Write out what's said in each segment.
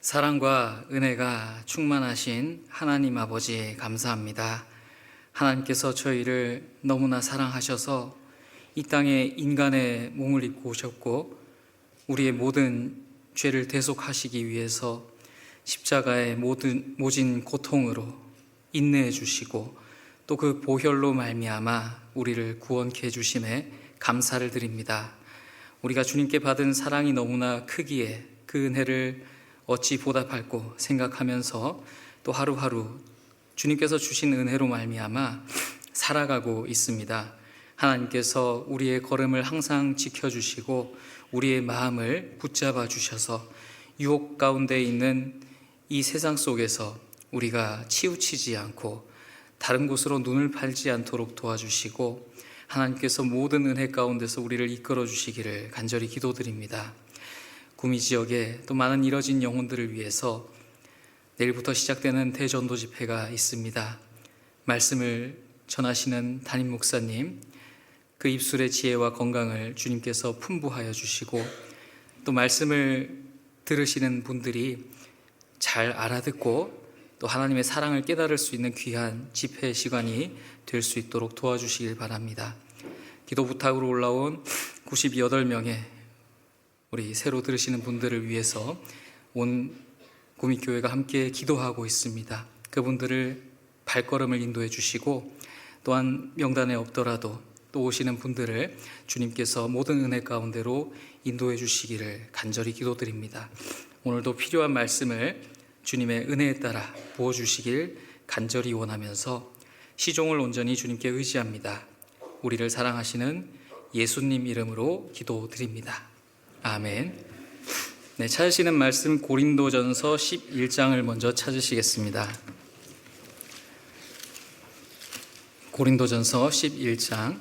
사랑과 은혜가 충만하신 하나님 아버지 감사합니다. 하나님께서 저희를 너무나 사랑하셔서 이 땅에 인간의 몸을 입고 오셨고 우리의 모든 죄를 대속하시기 위해서 십자가의 모진 고통으로 인내해 주시고 또 그 보혈로 말미암아 우리를 구원케 해주심에 감사를 드립니다. 우리가 주님께 받은 사랑이 너무나 크기에 그 은혜를 어찌 보답할고 생각하면서 또 하루하루 주님께서 주신 은혜로 말미암아 살아가고 있습니다. 하나님께서 우리의 걸음을 항상 지켜주시고 우리의 마음을 붙잡아 주셔서 유혹 가운데 있는 이 세상 속에서 우리가 치우치지 않고 다른 곳으로 눈을 팔지 않도록 도와주시고 하나님께서 모든 은혜 가운데서 우리를 이끌어 주시기를 간절히 기도드립니다. 구미 지역에 또 많은 잃어진 영혼들을 위해서 내일부터 시작되는 대전도 집회가 있습니다. 말씀을 전하시는 담임 목사님, 그 입술의 지혜와 건강을 주님께서 풍부하여 주시고 또 말씀을 들으시는 분들이 잘 알아듣고 또 하나님의 사랑을 깨달을 수 있는 귀한 집회 시간이 될 수 있도록 도와주시길 바랍니다. 기도 부탁으로 올라온 98명의 우리 새로 들으시는 분들을 위해서 온 구미교회가 함께 기도하고 있습니다. 그분들을 발걸음을 인도해 주시고 또한 명단에 없더라도 또 오시는 분들을 주님께서 모든 은혜 가운데로 인도해 주시기를 간절히 기도드립니다. 오늘도 필요한 말씀을 주님의 은혜에 따라 부어주시길 간절히 원하면서 시종을 온전히 주님께 의지합니다. 우리를 사랑하시는 예수님 이름으로 기도드립니다. 아멘. 네, 찾으시는 말씀 고린도전서 11장을 먼저 찾으시겠습니다. 고린도전서 11장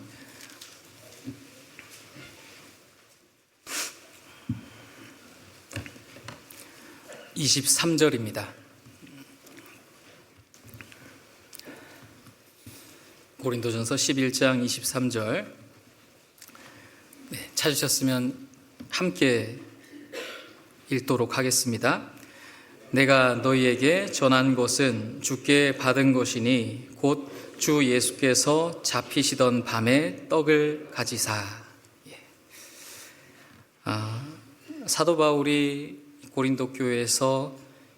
23절입니다. 고린도전서 11장 23절. 네, 찾으셨으면 함께 읽도록 하겠습니다. 내가 너희에게 전한 것은 주께 받은 것이니 곧 주 예수께서 잡히시던 밤에 떡을 가지사. 사도 바울이 고린도 교회에서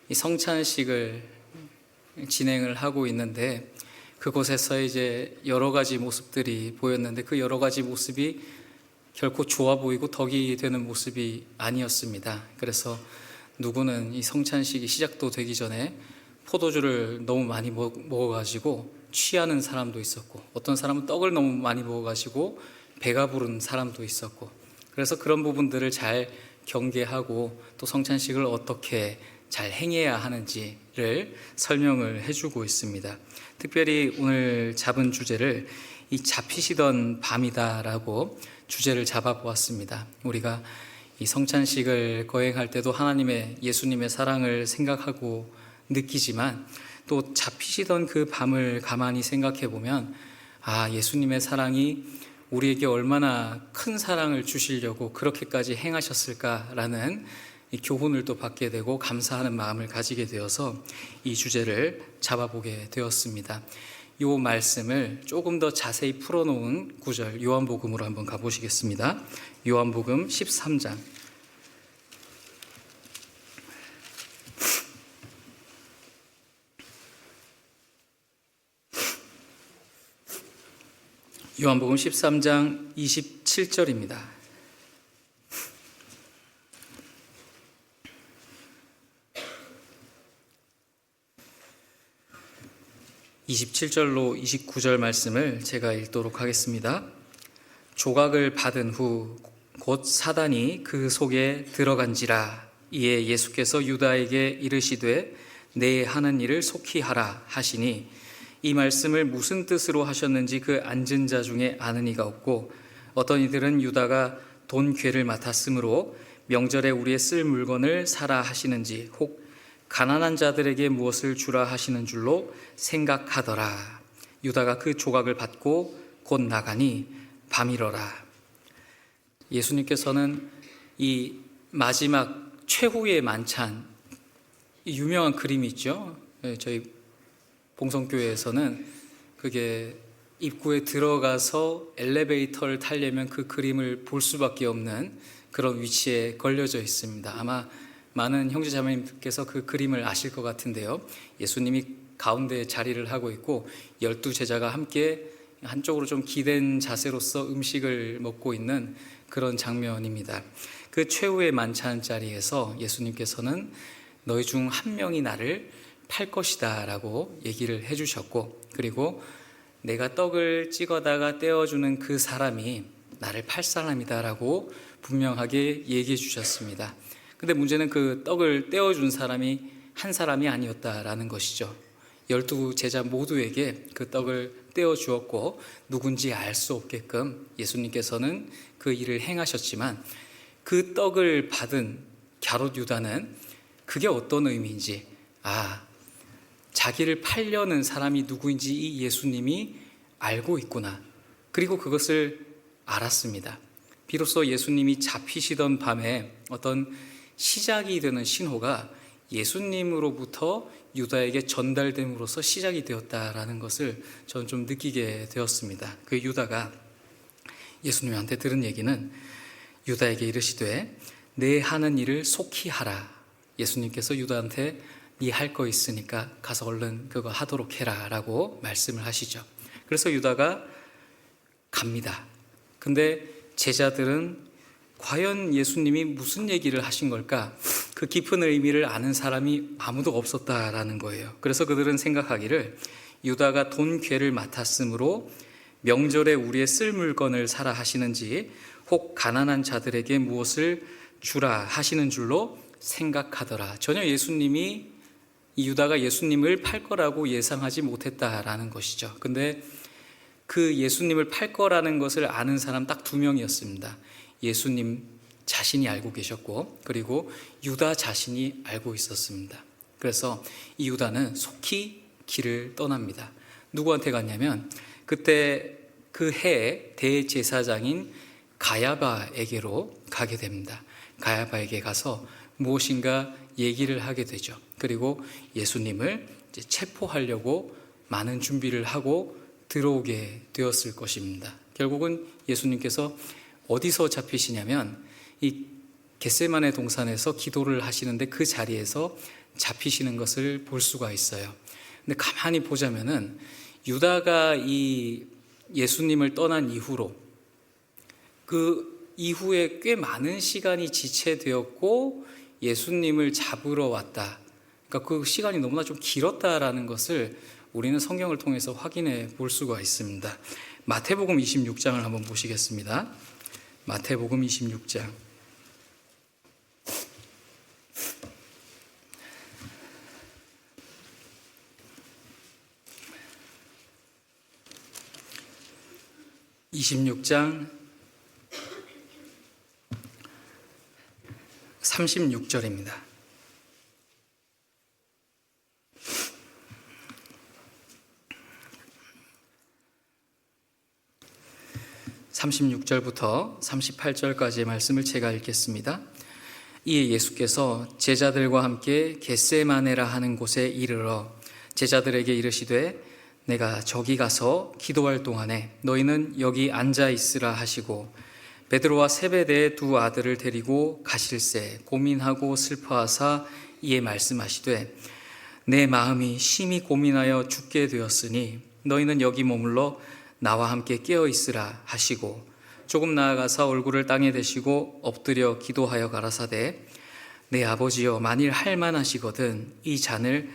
이 성찬식을 진행을 하고 있는데 그곳에서 이제 여러 가지 모습들이 보였는데 그 여러 가지 모습이 결코 좋아 보이고 덕이 되는 모습이 아니었습니다. 그래서 누구는 이 성찬식이 시작도 되기 전에 포도주를 너무 많이 먹어가지고 취하는 사람도 있었고 어떤 사람은 떡을 너무 많이 먹어가지고 배가 부른 사람도 있었고 그래서 그런 부분들을 잘 경계하고 또 성찬식을 어떻게 잘 행해야 하는지를 설명을 해주고 있습니다. 특별히 오늘 잡은 주제를 이 잡히시던 밤이다라고 주제를 잡아보았습니다. 우리가 이 성찬식을 거행할 때도 하나님의 예수님의 사랑을 생각하고 느끼지만 또 잡히시던 그 밤을 가만히 생각해 보면 예수님의 사랑이 우리에게 얼마나 큰 사랑을 주시려고 그렇게까지 행하셨을까라는 이 교훈을 또 받게 되고 감사하는 마음을 가지게 되어서 이 주제를 잡아보게 되었습니다. 이 말씀을 조금 더 자세히 풀어놓은 구절 요한복음으로 한번 가보시겠습니다. 요한복음 13장 요한복음 13장 27절입니다. 27절로 29절 말씀을 제가 읽도록 하겠습니다. 조각을 받은 후 곧 사단이 그 속에 들어간지라. 이에 예수께서 유다에게 이르시되 내 하는 일을 속히 하라 하시니 이 말씀을 무슨 뜻으로 하셨는지 그 앉은 자 중에 아는 이가 없고 어떤 이들은 유다가 돈 괴를 맡았으므로 명절에 우리의 쓸 물건을 사라 하시는지 혹 가난한 자들에게 무엇을 주라 하시는 줄로 생각하더라. 유다가 그 조각을 받고 곧 나가니 밤이러라. 예수님께서는 이 마지막 최후의 만찬, 이 유명한 그림이 있죠. 저희 봉성교회에서는 그게 입구에 들어가서 엘리베이터를 타려면 그 그림을 볼 수밖에 없는 그런 위치에 걸려져 있습니다. 아마 많은 형제자매님께서 그 그림을 아실 것 같은데요. 예수님이 가운데 자리를 하고 있고 12제자가 함께 한쪽으로 좀 기댄 자세로서 음식을 먹고 있는 그런 장면입니다. 그 최후의 만찬 자리에서 예수님께서는 너희 중 한 명이 나를 팔 것이다 라고 얘기를 해주셨고, 그리고 내가 떡을 찍어다가 떼어주는 그 사람이 나를 팔 사람이다 라고 분명하게 얘기해 주셨습니다. 근데 문제는 그 떡을 떼어준 사람이 한 사람이 아니었다라는 것이죠. 12제자 모두에게 그 떡을 떼어주었고 누군지 알 수 없게끔 예수님께서는 그 일을 행하셨지만, 그 떡을 받은 갸롯 유다는 그게 어떤 의미인지, 자기를 팔려는 사람이 누구인지 이 예수님이 알고 있구나, 그리고 그것을 알았습니다. 비로소 예수님이 잡히시던 밤에 어떤 시작이 되는 신호가 예수님으로부터 유다에게 전달됨으로써 시작이 되었다라는 것을 저는 좀 느끼게 되었습니다. 그 유다가 예수님한테 들은 얘기는 유다에게 이르시되 내 하는 일을 속히 하라. 예수님께서 유다한테 네 할 거 있으니까 가서 얼른 그거 하도록 해라 라고 말씀을 하시죠. 그래서 유다가 갑니다. 근데 제자들은 과연 예수님이 무슨 얘기를 하신 걸까? 그 깊은 의미를 아는 사람이 아무도 없었다라는 거예요. 그래서 그들은 생각하기를 유다가 돈 괴를 맡았으므로 명절에 우리의 쓸 물건을 사라 하시는지, 혹 가난한 자들에게 무엇을 주라 하시는 줄로 생각하더라. 전혀 예수님이, 이 유다가 예수님을 팔 거라고 예상하지 못했다라는 것이죠. 근데 그 예수님을 팔 거라는 것을 아는 사람 딱 2명이었습니다. 예수님 자신이 알고 계셨고, 그리고 유다 자신이 알고 있었습니다. 그래서 이 유다는 속히 길을 떠납니다. 누구한테 갔냐면 그때 그 해의 대제사장인 가야바에게로 가게 됩니다. 가야바에게 가서 무엇인가 얘기를 하게 되죠. 그리고 예수님을 이제 체포하려고 많은 준비를 하고 들어오게 되었을 것입니다. 결국은 예수님께서 어디서 잡히시냐면 이 겟세마네 동산에서 기도를 하시는데 그 자리에서 잡히시는 것을 볼 수가 있어요. 근데 가만히 보자면은 유다가 이 예수님을 떠난 이후로 그 이후에 꽤 많은 시간이 지체되었고 예수님을 잡으러 왔다. 그러니까 그 시간이 너무나 좀 길었다라는 것을 우리는 성경을 통해서 확인해 볼 수가 있습니다. 마태복음 26장을 한번 보시겠습니다. 마태복음 26장. (26장) 36절입니다. (36절부터) (38절까지의) 말씀을 제가 읽겠습니다. 이에 예수께서 제자들과 함께 겟세마네라 하는 곳에 이르러 제자들에게 이르시되 내가 저기 가서 기도할 동안에 너희는 여기 앉아 있으라 하시고, 베드로와 세베대의 2 아들을 데리고 가실새 고민하고 슬퍼하사 이에 말씀하시되 내 마음이 심히 고민하여 죽게 되었으니 너희는 여기 머물러 나와 함께 깨어 있으라 하시고, 조금 나아가사 얼굴을 땅에 대시고 엎드려 기도하여 가라사대 내 아버지여, 만일 할만하시거든 이 잔을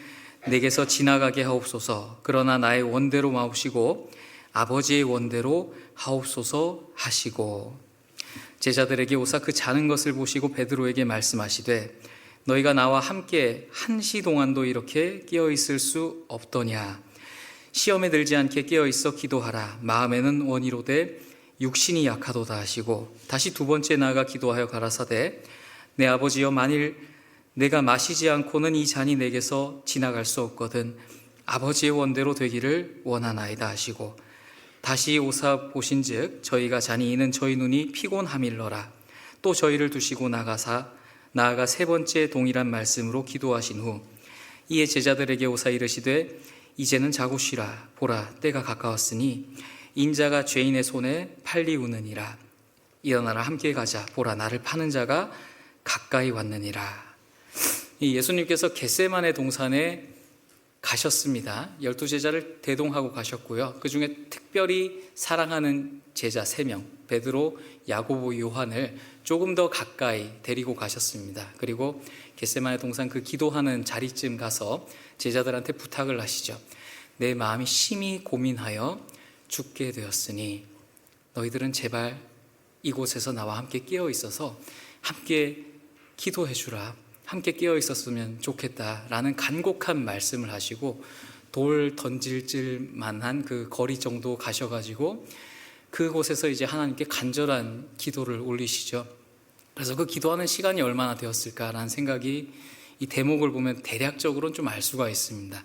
내게서 지나가게 하옵소서. 그러나 나의 원대로 마옵시고 아버지의 원대로 하옵소서 하시고, 제자들에게 오사 그 자는 것을 보시고 베드로에게 말씀하시되 너희가 나와 함께 1시 동안도 이렇게 깨어 있을 수 없더냐. 시험에 들지 않게 깨어 있어 기도하라. 마음에는 원이로되 육신이 약하도다 하시고, 다시 2번째 나아가 기도하여 가라사대 내 아버지여, 만일 내가 마시지 않고는 이 잔이 내게서 지나갈 수 없거든 아버지의 원대로 되기를 원하나이다 하시고, 다시 오사 보신즉 저희가 잔이 이는 저희 눈이 피곤함일러라. 또 저희를 두시고 나아가 3번째 동일한 말씀으로 기도하신 후 이에 제자들에게 오사 이르시되 이제는 자고 쉬라. 보라, 때가 가까웠으니 인자가 죄인의 손에 팔리우느니라. 일어나라, 함께 가자. 보라, 나를 파는 자가 가까이 왔느니라. 이 예수님께서 겟세마네 동산에 가셨습니다. 12제자를 대동하고 가셨고요. 그 중에 특별히 사랑하는 제자 3명, 베드로, 야고보, 요한을 조금 더 가까이 데리고 가셨습니다. 그리고 겟세마네 동산 그 기도하는 자리쯤 가서 제자들한테 부탁을 하시죠. 내 마음이 심히 고민하여 죽게 되었으니 너희들은 제발 이곳에서 나와 함께 깨어 있어서 함께 기도해 주라. 함께 깨어 있었으면 좋겠다라는 간곡한 말씀을 하시고 돌 던질 만한 그 거리 정도 가셔가지고 그곳에서 이제 하나님께 간절한 기도를 올리시죠. 그래서 그 기도하는 시간이 얼마나 되었을까라는 생각이 이 대목을 보면 대략적으로는 좀 알 수가 있습니다.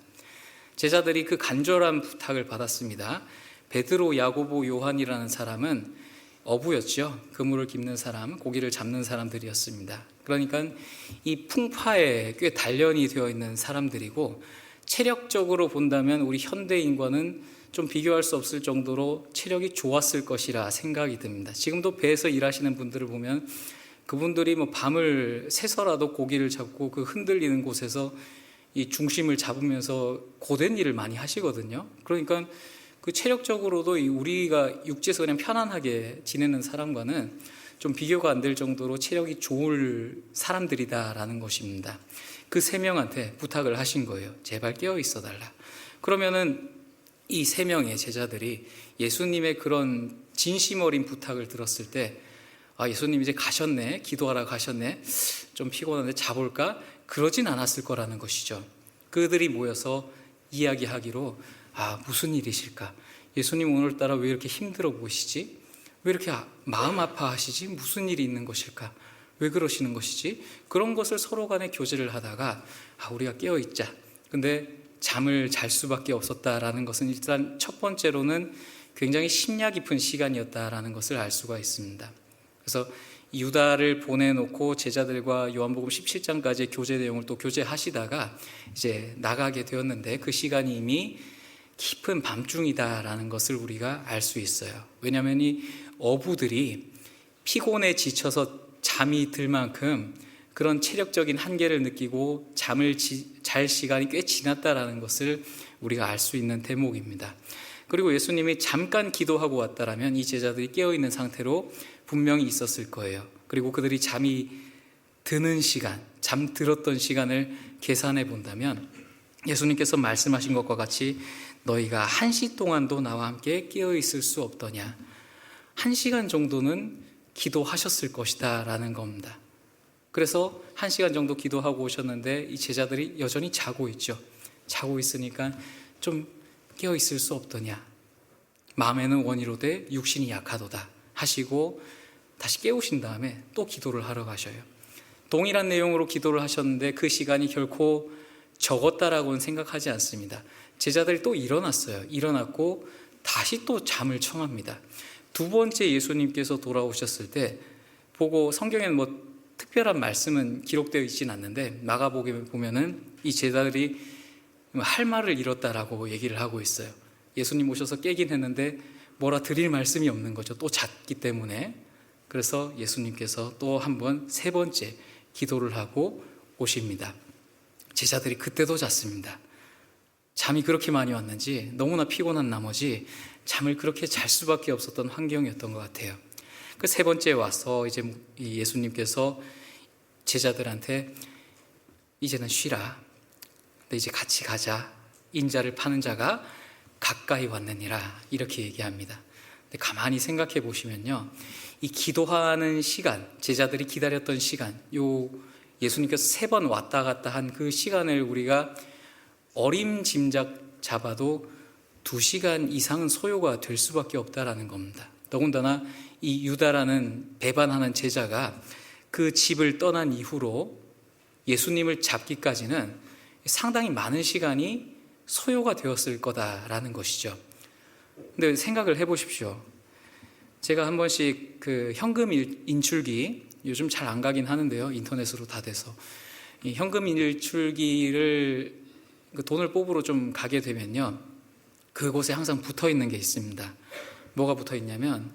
제자들이 그 간절한 부탁을 받았습니다. 베드로, 야고보, 요한이라는 사람은 어부였죠. 그물을 깁는 사람, 고기를 잡는 사람들이었습니다. 그러니까 이 풍파에 꽤 단련이 되어 있는 사람들이고 체력적으로 본다면 우리 현대인과는 좀 비교할 수 없을 정도로 체력이 좋았을 것이라 생각이 듭니다. 지금도 배에서 일하시는 분들을 보면 그분들이 뭐 밤을 새서라도 고기를 잡고 그 흔들리는 곳에서 이 중심을 잡으면서 고된 일을 많이 하시거든요. 그러니까 그 체력적으로도 우리가 육지에서 그냥 편안하게 지내는 사람과는 좀 비교가 안 될 정도로 체력이 좋을 사람들이다라는 것입니다. 그 3명한테 부탁을 하신 거예요. 제발 깨어 있어 달라. 그러면은 이 3명의 제자들이 예수님의 그런 진심 어린 부탁을 들었을 때 예수님 이제 가셨네, 기도하러 가셨네, 좀 피곤한데 자볼까? 그러진 않았을 거라는 것이죠. 그들이 모여서 이야기하기로 무슨 일이실까? 예수님 오늘따라 왜 이렇게 힘들어 보이시지? 왜 이렇게 마음 아파하시지? 무슨 일이 있는 것일까? 왜 그러시는 것이지? 그런 것을 서로 간에 교제를 하다가 우리가 깨어있자. 근데 잠을 잘 수밖에 없었다라는 것은 일단 첫 번째로는 굉장히 심야 깊은 시간이었다라는 것을 알 수가 있습니다. 그래서 유다를 보내놓고 제자들과 요한복음 17장까지의 교제 내용을 또 교제하시다가 이제 나가게 되었는데 그 시간이 이미 깊은 밤중이다라는 것을 우리가 알 수 있어요. 왜냐하면 이 어부들이 피곤에 지쳐서 잠이 들 만큼 그런 체력적인 한계를 느끼고 잠을 잘 시간이 꽤 지났다라는 것을 우리가 알 수 있는 대목입니다. 그리고 예수님이 잠깐 기도하고 왔다라면 이 제자들이 깨어있는 상태로 분명히 있었을 거예요. 그리고 그들이 잠이 드는 시간, 잠들었던 시간을 계산해 본다면 예수님께서 말씀하신 것과 같이 너희가 1시 동안도 나와 함께 깨어있을 수 없더냐. 1시간 정도는 기도하셨을 것이다 라는 겁니다. 그래서 1시간 정도 기도하고 오셨는데 이 제자들이 여전히 자고 있죠. 자고 있으니까 좀 깨어있을 수 없더냐. 마음에는 원이로되 육신이 약하도다 하시고 다시 깨우신 다음에 또 기도를 하러 가셔요. 동일한 내용으로 기도를 하셨는데 그 시간이 결코 적었다라고는 생각하지 않습니다. 제자들이 또 일어났어요. 일어났고 다시 또 잠을 청합니다. 2번째 예수님께서 돌아오셨을 때 보고 성경에는 뭐 특별한 말씀은 기록되어 있지는 않는데 마가복음에 보면은 이 제자들이 할 말을 잃었다라고 얘기를 하고 있어요. 예수님 오셔서 깨긴 했는데 뭐라 드릴 말씀이 없는 거죠. 또 잤기 때문에. 그래서 예수님께서 또 한 번 3번째 기도를 하고 오십니다. 제자들이 그때도 잤습니다. 잠이 그렇게 많이 왔는지 너무나 피곤한 나머지 잠을 그렇게 잘 수밖에 없었던 환경이었던 것 같아요. 그 3번째 와서 이제 예수님께서 제자들한테 이제는 쉬라. 근데 이제 같이 가자. 인자를 파는 자가 가까이 왔느니라. 이렇게 얘기합니다. 근데 가만히 생각해 보시면요. 이 기도하는 시간, 제자들이 기다렸던 시간, 예수님께서 3번 왔다 갔다 한 그 시간을 우리가 어림짐작 잡아도 2시간 이상은 소요가 될 수밖에 없다라는 겁니다. 더군다나 이 유다라는 배반하는 제자가 그 집을 떠난 이후로 예수님을 잡기까지는 상당히 많은 시간이 소요가 되었을 거다라는 것이죠. 근데 생각을 해보십시오. 제가 한 번씩 그 현금 인출기, 요즘 잘 안 가긴 하는데요. 인터넷으로 다 돼서. 이 현금 인출기를 그 돈을 뽑으러 좀 가게 되면요, 그곳에 항상 붙어 있는 게 있습니다. 뭐가 붙어 있냐면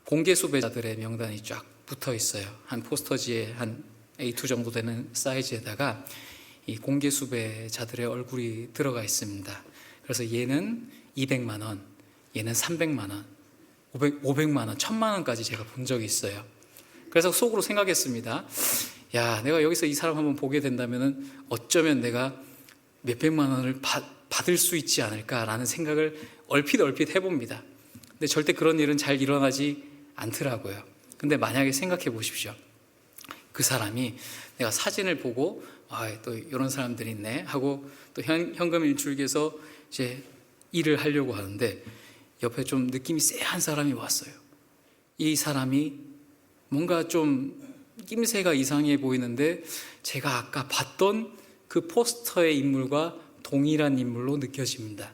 공개 수배자들의 명단이 쫙 붙어 있어요. 한 포스터지에 한 A2 정도 되는 사이즈에다가 이 공개 수배자들의 얼굴이 들어가 있습니다. 그래서 얘는 200만 원, 얘는 300만 원, 500만 원, 1000만 원까지 제가 본 적이 있어요. 그래서 속으로 생각했습니다. 야, 내가 여기서 이 사람 한번 보게 된다면은 어쩌면 내가 몇백만 원을 받을 수 있지 않을까라는 생각을 얼핏 해봅니다. 근데 절대 그런 일은 잘 일어나지 않더라고요. 근데 만약에 생각해 보십시오. 그 사람이 내가 사진을 보고 또 이런 사람들이 있네 하고 또 현금 일출기에서 이제 일을 하려고 하는데 옆에 좀 느낌이 쎄한 사람이 왔어요. 이 사람이 뭔가 좀 낌새가 이상해 보이는데 제가 아까 봤던 그 포스터의 인물과 동일한 인물로 느껴집니다.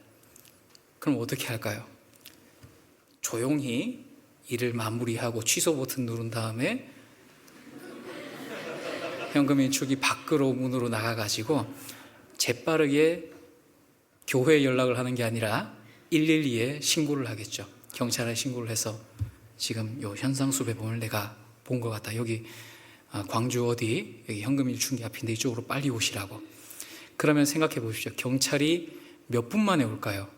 그럼 어떻게 할까요? 조용히 일을 마무리하고 취소 버튼 누른 다음에 현금 인출기 밖으로 문으로 나가가지고 재빠르게 교회에 연락을 하는 게 아니라 112에 신고를 하겠죠. 경찰에 신고를 해서 지금 요 현상수배범을 내가 본 것 같다. 여기 광주 어디 여기 현금 일출기 앞인데 이쪽으로 빨리 오시라고. 그러면 생각해 보십시오. 경찰이 몇 분 만에 올까요?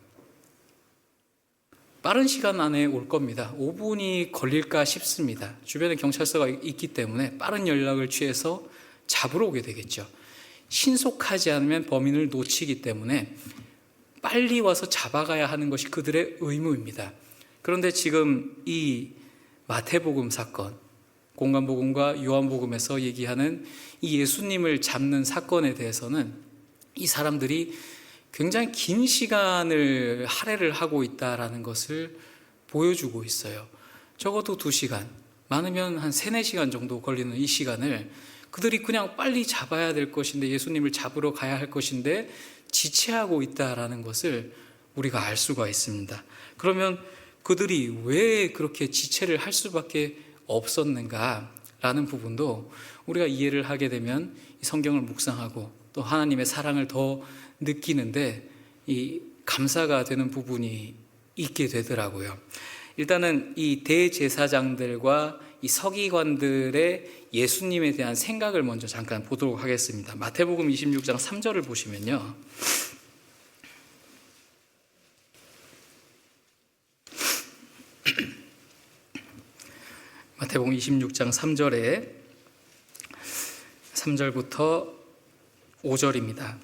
빠른 시간 안에 올 겁니다. 5분이 걸릴까 싶습니다. 주변에 경찰서가 있기 때문에 빠른 연락을 취해서 잡으러 오게 되겠죠. 신속하지 않으면 범인을 놓치기 때문에 빨리 와서 잡아가야 하는 것이 그들의 의무입니다. 그런데 지금 이 마태복음 사건, 공관복음과 요한복음에서 얘기하는 이 예수님을 잡는 사건에 대해서는 이 사람들이 굉장히 긴 시간을 할애를 하고 있다는 것을 보여주고 있어요. 적어도 2시간, 많으면 한 3, 4시간 정도 걸리는 이 시간을 그들이 그냥 빨리 잡아야 될 것인데, 예수님을 잡으러 가야 할 것인데 지체하고 있다는 것을 우리가 알 수가 있습니다. 그러면 그들이 왜 그렇게 지체를 할 수밖에 없었는가라는 부분도 우리가 이해를 하게 되면 성경을 묵상하고 또 하나님의 사랑을 더 느끼는데 이 감사가 되는 부분이 있게 되더라고요. 일단은 이 대제사장들과 이 서기관들의 예수님에 대한 생각을 먼저 잠깐 보도록 하겠습니다. 마태복음 26장 3절을 보시면요, 마태복음 26장 3절부터 5절입니다.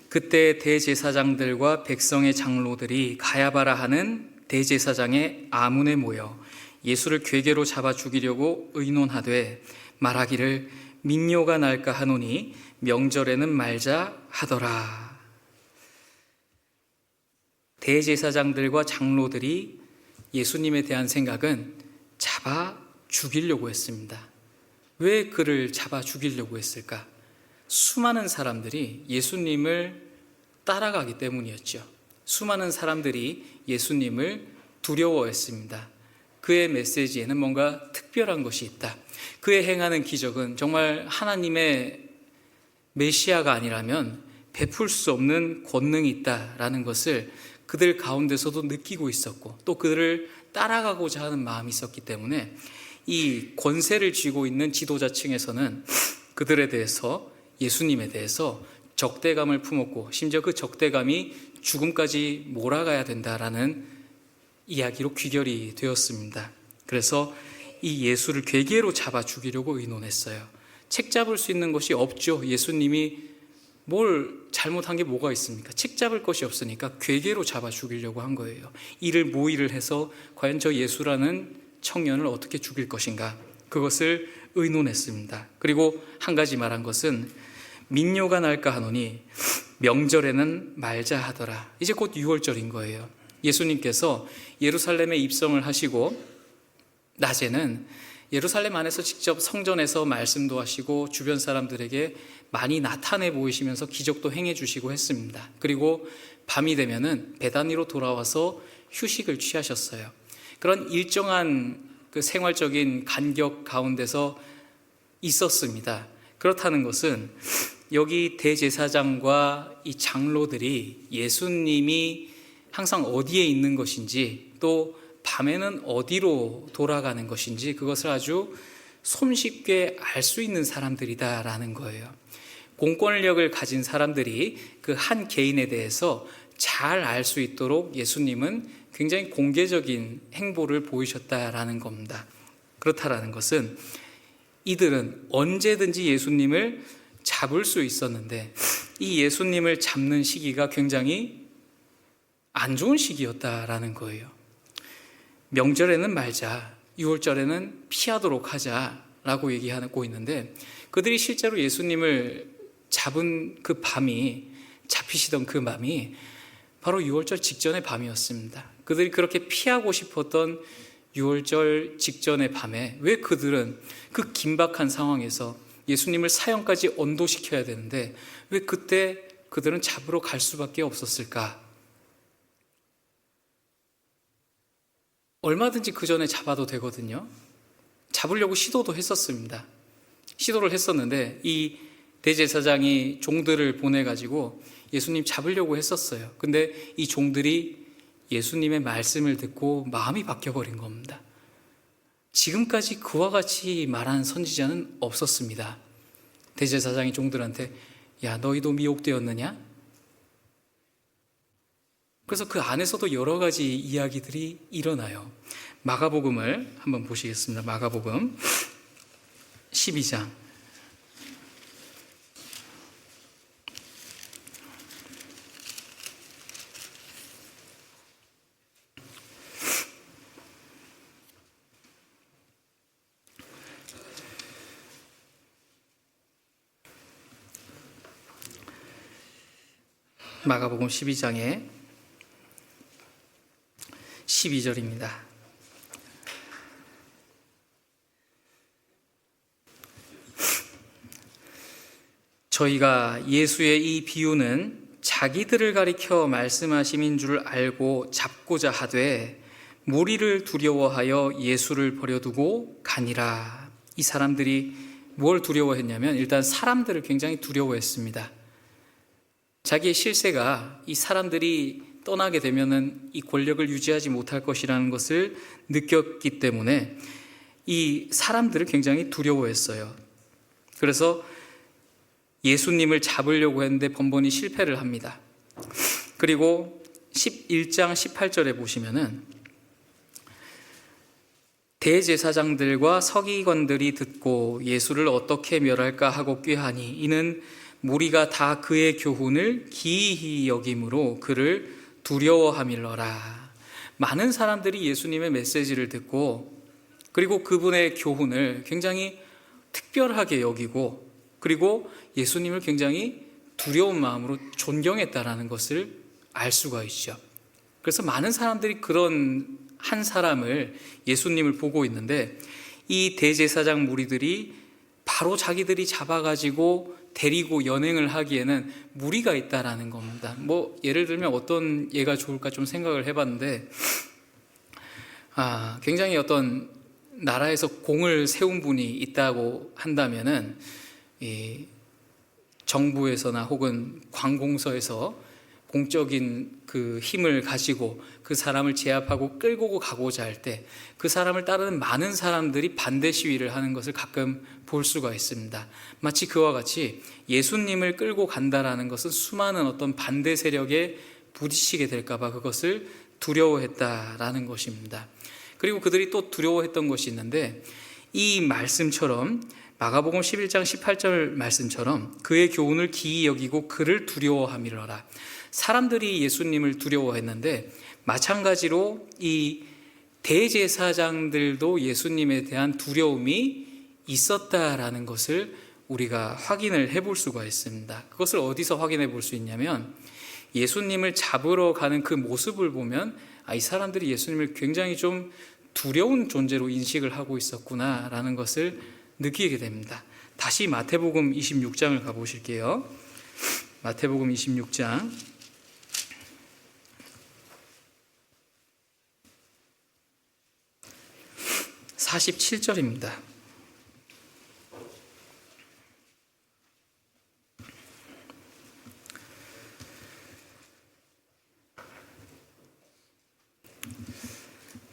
그때 대제사장들과 백성의 장로들이 가야바라 하는 대제사장의 아문에 모여 예수를 궤계로 잡아 죽이려고 의논하되 말하기를 민요가 날까 하노니 명절에는 말자 하더라. 대제사장들과 장로들이 예수님에 대한 생각은 잡아 죽이려고 했습니다. 왜 그를 잡아 죽이려고 했을까? 수많은 사람들이 예수님을 따라가기 때문이었죠. 수많은 사람들이 예수님을 두려워했습니다. 그의 메시지에는 뭔가 특별한 것이 있다. 그의 행하는 기적은 정말 하나님의 메시아가 아니라면 베풀 수 없는 권능이 있다라는 것을 그들 가운데서도 느끼고 있었고, 또 그들을 따라가고자 하는 마음이 있었기 때문에 이 권세를 쥐고 있는 지도자층에서는 그들에 대해서, 예수님에 대해서 적대감을 품었고, 심지어 그 적대감이 죽음까지 몰아가야 된다라는 이야기로 귀결이 되었습니다. 그래서 이 예수를 궤계로 잡아 죽이려고 의논했어요. 책 잡을 수 있는 것이 없죠. 예수님이 뭘 잘못한 게 뭐가 있습니까? 책 잡을 것이 없으니까 궤계로 잡아 죽이려고 한 거예요. 이를 모의를 해서 과연 저 예수라는 청년을 어떻게 죽일 것인가, 그것을 의논했습니다. 그리고 한 가지 말한 것은 민요가 날까 하노니 명절에는 말자 하더라. 이제 곧 6월절인 거예요. 예수님께서 예루살렘에 입성을 하시고 낮에는 예루살렘 안에서 직접 성전에서 말씀도 하시고 주변 사람들에게 많이 나타내 보이시면서 기적도 행해 주시고 했습니다. 그리고 밤이 되면은 베다니로 돌아와서 휴식을 취하셨어요. 그런 일정한 그 생활적인 간격 가운데서 있었습니다. 그렇다는 것은 여기 대제사장과 이 장로들이 예수님이 항상 어디에 있는 것인지, 또 밤에는 어디로 돌아가는 것인지 그것을 아주 손쉽게 알 수 있는 사람들이다라는 거예요. 공권력을 가진 사람들이 그 한 개인에 대해서 잘 알 수 있도록 예수님은 굉장히 공개적인 행보를 보이셨다라는 겁니다. 그렇다라는 것은 이들은 언제든지 예수님을 잡을 수 있었는데 이 예수님을 잡는 시기가 굉장히 안 좋은 시기였다라는 거예요. 명절에는 말자, 6월절에는 피하도록 하자라고 얘기하고 있는데, 그들이 실제로 예수님을 잡은 그 밤이, 잡히시던 그 밤이 바로 6월절 직전의 밤이었습니다. 그들이 그렇게 피하고 싶었던 6월절 직전의 밤에 왜 그들은 그 긴박한 상황에서 예수님을 사형까지 언도시켜야 되는데 왜 그때 그들은 잡으러 갈 수밖에 없었을까? 얼마든지 그 전에 잡아도 되거든요. 잡으려고 시도도 했었습니다. 시도를 했었는데 이 대제사장이 종들을 보내가지고 예수님 잡으려고 했었어요. 근데 이 종들이 예수님의 말씀을 듣고 마음이 바뀌어버린 겁니다. 지금까지 그와 같이 말한 선지자는 없었습니다. 대제사장이 종들한테 야, 너희도 미혹되었느냐? 그래서 그 안에서도 여러 가지 이야기들이 일어나요. 마가복음을 한번 보시겠습니다. 마가복음 12장. 마가복음 12장에 12절입니다. 저희가 예수의 이 비유는 자기들을 가리켜 말씀하심인 줄 알고 잡고자 하되 무리를 두려워하여 예수를 버려두고 가니라. 이 사람들이 뭘 두려워했냐면 일단 사람들을 굉장히 두려워했습니다. 자기의 실세가 이 사람들이 떠나게 되면은 이 권력을 유지하지 못할 것이라는 것을 느꼈기 때문에 이 사람들을 굉장히 두려워했어요. 그래서 예수님을 잡으려고 했는데 번번이 실패를 합니다. 그리고 11장 18절에 보시면은 대제사장들과 서기관들이 듣고 예수를 어떻게 멸할까 하고 꾀하니 이는 무리가 다 그의 교훈을 기이히 여김으로 그를 두려워함일러라. 많은 사람들이 예수님의 메시지를 듣고 그리고 그분의 교훈을 굉장히 특별하게 여기고 그리고 예수님을 굉장히 두려운 마음으로 존경했다라는 것을 알 수가 있죠. 그래서 많은 사람들이 그런 한 사람을 예수님을 보고 있는데 이 대제사장 무리들이 바로 자기들이 잡아가지고 데리고 연행을 하기에는 무리가 있다라는 겁니다. 예를 들면 어떤 예가 좋을까 좀 생각을 해봤는데 굉장히 어떤 나라에서 공을 세운 분이 있다고 한다면은 이 정부에서나 혹은 관공서에서 공적인 그 힘을 가지고 그 사람을 제압하고 끌고 가고자 할 때 그 사람을 따르는 많은 사람들이 반대 시위를 하는 것을 가끔 볼 수가 있습니다. 마치 그와 같이 예수님을 끌고 간다라는 것은 수많은 어떤 반대 세력에 부딪히게 될까봐 그것을 두려워했다라는 것입니다. 그리고 그들이 또 두려워했던 것이 있는데 이 말씀처럼 마가복음 11장 18절 말씀처럼 그의 교훈을 기이 여기고 그를 두려워함이러라. 사람들이 예수님을 두려워했는데 마찬가지로 이 대제사장들도 예수님에 대한 두려움이 있었다라는 것을 우리가 확인을 해볼 수가 있습니다. 그것을 어디서 확인해 볼 수 있냐면 예수님을 잡으러 가는 그 모습을 보면 이 사람들이 예수님을 굉장히 좀 두려운 존재로 인식을 하고 있었구나라는 것을 느끼게 됩니다. 다시 마태복음 26장을 가보실게요. 마태복음 26장 47절입니다.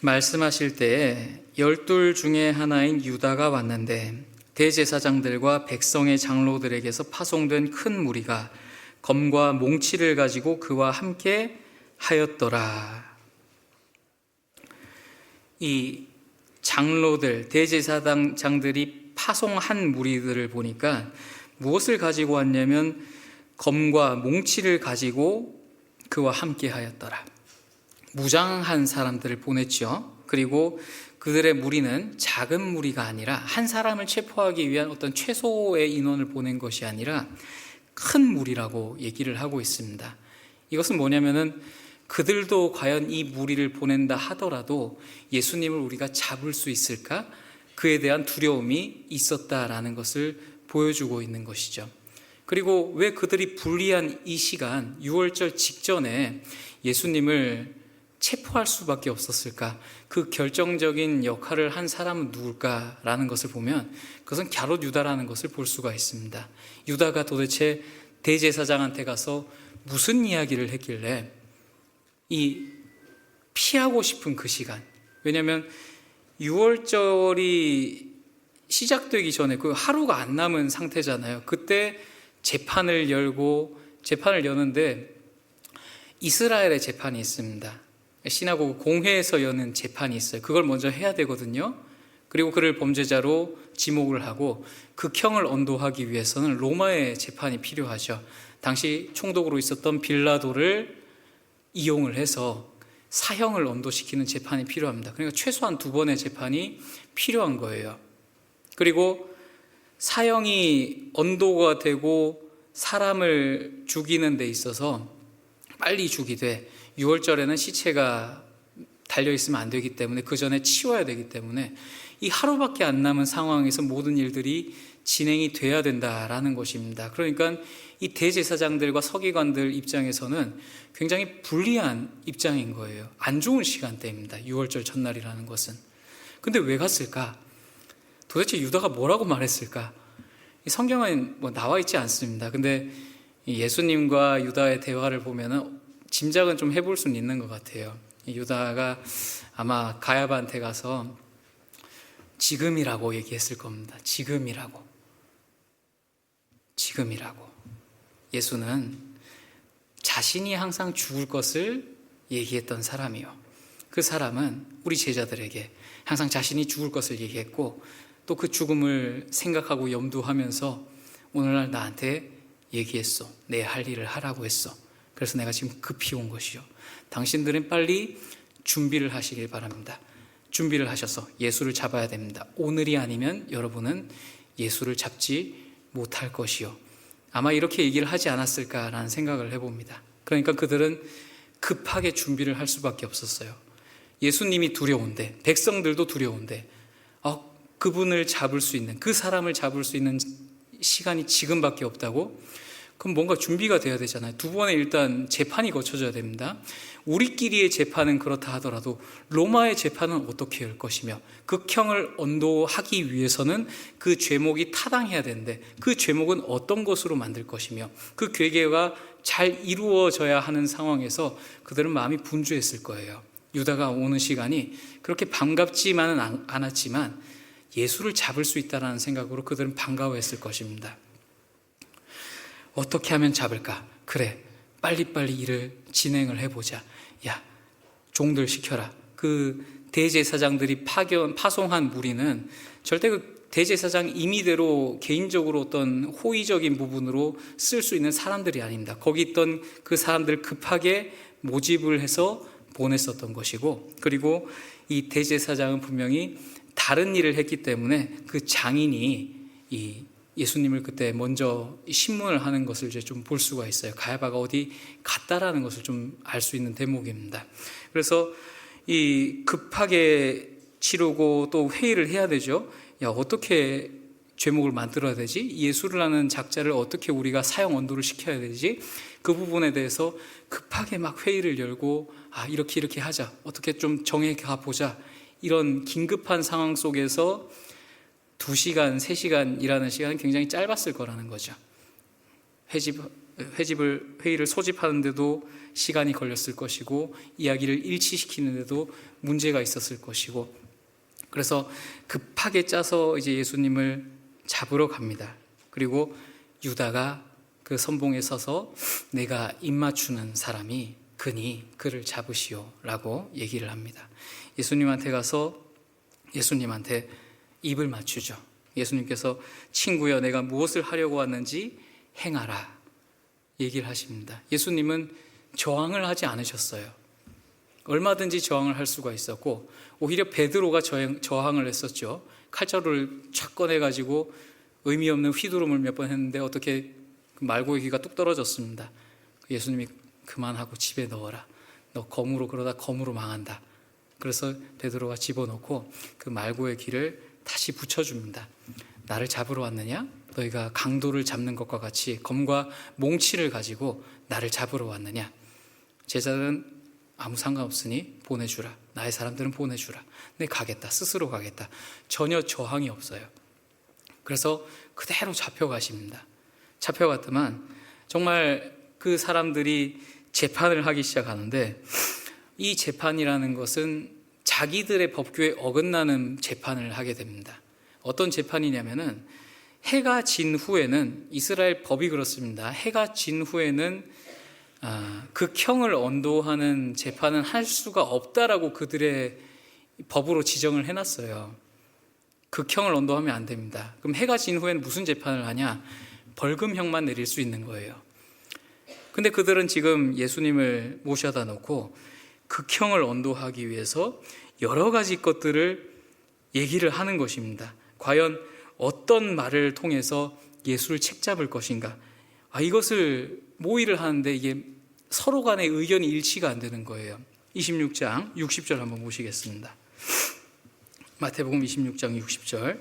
말씀하실 때에 12 중에 하나인 유다가 왔는데 대제사장들과 백성의 장로들에게서 파송된 큰 무리가 검과 몽치를 가지고 그와 함께 하였더라. 이 장로들, 대제사장들이 파송한 무리들을 보니까 무엇을 가지고 왔냐면 검과 몽치를 가지고 그와 함께 하였더라. 무장한 사람들을 보냈죠. 그리고 그들의 무리는 작은 무리가 아니라 한 사람을 체포하기 위한 어떤 최소의 인원을 보낸 것이 아니라 큰 무리라고 얘기를 하고 있습니다. 이것은 뭐냐면은 그들도 과연 이 무리를 보낸다 하더라도 예수님을 우리가 잡을 수 있을까? 그에 대한 두려움이 있었다라는 것을 보여주고 있는 것이죠. 그리고 왜 그들이 불리한 이 시간, 6월절 직전에 예수님을 체포할 수밖에 없었을까? 그 결정적인 역할을 한 사람은 누굴까라는 것을 보면 그것은 갸롯 유다라는 것을 볼 수가 있습니다. 유다가 도대체 대제사장한테 가서 무슨 이야기를 했길래 이 피하고 싶은 그 시간, 왜냐하면 6월절이 시작되기 전에 그 하루가 안 남은 상태잖아요. 그때 재판을 여는데 이스라엘의 재판이 있습니다. 시나고그 공회에서 여는 재판이 있어요. 그걸 먼저 해야 되거든요. 그리고 그를 범죄자로 지목을 하고 극형을 언도하기 위해서는 로마의 재판이 필요하죠. 당시 총독으로 있었던 빌라도를 이용을 해서 사형을 언도시키는 재판이 필요합니다. 그러니까 최소한 2번의 재판이 필요한 거예요. 그리고 사형이 언도가 되고 사람을 죽이는 데 있어서 빨리 죽이되 6월절에는 시체가 달려있으면 안 되기 때문에 그 전에 치워야 되기 때문에 이 하루밖에 안 남은 상황에서 모든 일들이 진행이 돼야 된다라는 것입니다. 그러니까 이 대제사장들과 서기관들 입장에서는 굉장히 불리한 입장인 거예요. 안 좋은 시간대입니다. 6월절 전날이라는 것은. 근데 왜 갔을까? 도대체 유다가 뭐라고 말했을까? 성경은 나와 있지 않습니다. 근데 예수님과 유다의 대화를 보면은 짐작은 좀 해볼 수는 있는 것 같아요. 유다가 아마 가야바한테 가서 지금이라고 얘기했을 겁니다. 지금이라고. 예수는 자신이 항상 죽을 것을 얘기했던 사람이요. 그 사람은 우리 제자들에게 항상 자신이 죽을 것을 얘기했고 또 그 죽음을 생각하고 염두하면서 오늘날 나한테 얘기했어. 내 할 일을 하라고 했어. 그래서 내가 지금 급히 온 것이요. 당신들은 빨리 준비를 하시길 바랍니다. 준비를 하셔서 예수를 잡아야 됩니다. 오늘이 아니면 여러분은 예수를 잡지 못할 것이요. 아마 이렇게 얘기를 하지 않았을까라는 생각을 해봅니다. 그러니까 그들은 급하게 준비를 할 수밖에 없었어요. 예수님이 두려운데, 백성들도 두려운데 그분을 잡을 수 있는, 그 사람을 잡을 수 있는 시간이 지금밖에 없다고? 그럼 뭔가 준비가 돼야 되잖아요. 2번에 일단 재판이 거쳐져야 됩니다. 우리끼리의 재판은 그렇다 하더라도 로마의 재판은 어떻게 할 것이며 극형을 언도하기 위해서는 그 죄목이 타당해야 되는데 그 죄목은 어떤 것으로 만들 것이며 그 괴계가 잘 이루어져야 하는 상황에서 그들은 마음이 분주했을 거예요. 유다가 오는 시간이 그렇게 반갑지만은 않았지만 예수를 잡을 수 있다는 생각으로 그들은 반가워했을 것입니다. 어떻게 하면 잡을까? 그래, 빨리빨리 일을 진행을 해보자. 야, 종들 시켜라. 그 대제사장들이 파송한 무리는 절대 그 대제사장 임의대로 개인적으로 어떤 호의적인 부분으로 쓸 수 있는 사람들이 아닙니다. 거기 있던 그 사람들 급하게 모집을 해서 보냈었던 것이고, 그리고 이 대제사장은 분명히 다른 일을 했기 때문에 그 장인이 이 예수님을 그때 먼저 신문을 하는 것을 이제 좀 볼 수가 있어요. 가야바가 어디 갔다라는 것을 좀 알 수 있는 대목입니다. 그래서 이 급하게 치르고 또 회의를 해야 되죠. 야, 어떻게 죄목을 만들어야 되지? 예수를 하는 작자를 어떻게 우리가 사형 언도를 시켜야 되지? 그 부분에 대해서 급하게 막 회의를 열고 이렇게 하자. 어떻게 좀 정해 가보자. 이런 긴급한 상황 속에서 2시간, 3시간 일하는 시간은 굉장히 짧았을 거라는 거죠. 회의를 소집하는데도 시간이 걸렸을 것이고 이야기를 일치시키는데도 문제가 있었을 것이고, 그래서 급하게 짜서 이제 예수님을 잡으러 갑니다. 그리고 유다가 그 선봉에 서서 내가 입맞추는 사람이 그니 그를 잡으시오 라고 얘기를 합니다. 예수님한테 가서 예수님한테 입을 맞추죠. 예수님께서 친구여 내가 무엇을 하려고 왔는지 행하라 얘기를 하십니다. 예수님은 저항을 하지 않으셨어요. 얼마든지 저항을 할 수가 있었고, 오히려 베드로가 저항을 했었죠. 칼자루를 착 꺼내가지고 의미 없는 휘두름을 몇 번 했는데 어떻게 말고의 귀가 뚝 떨어졌습니다. 예수님이 그만하고 집에 넣어라. 너 검으로 그러다 검으로 망한다. 그래서 베드로가 집어넣고 그 말고의 귀를 다시 붙여줍니다. 나를 잡으러 왔느냐? 너희가 강도를 잡는 것과 같이 검과 몽치를 가지고 나를 잡으러 왔느냐? 제자들은 아무 상관없으니 보내주라. 나의 사람들은 보내주라. 네, 가겠다. 스스로 가겠다. 전혀 저항이 없어요. 그래서 그대로 잡혀가십니다. 잡혀갔더만 정말 그 사람들이 재판을 하기 시작하는데, 이 재판이라는 것은 자기들의 법규에 어긋나는 재판을 하게 됩니다. 어떤 재판이냐면은 해가 진 후에는, 이스라엘 법이 그렇습니다. 해가 진 후에는 극형을 언도하는 재판은 할 수가 없다라고 그들의 법으로 지정을 해놨어요. 극형을 언도하면 안 됩니다. 그럼 해가 진 후에는 무슨 재판을 하냐? 벌금형만 내릴 수 있는 거예요. 근데 그들은 지금 예수님을 모셔다 놓고 극형을 언도하기 위해서 여러 가지 것들을 얘기를 하는 것입니다. 과연 어떤 말을 통해서 예수를 책잡을 것인가? 이것을 모의를 하는데 이게 서로 간의 의견이 일치가 안 되는 거예요. 26장 60절 한번 보시겠습니다. 마태복음 26장 60절.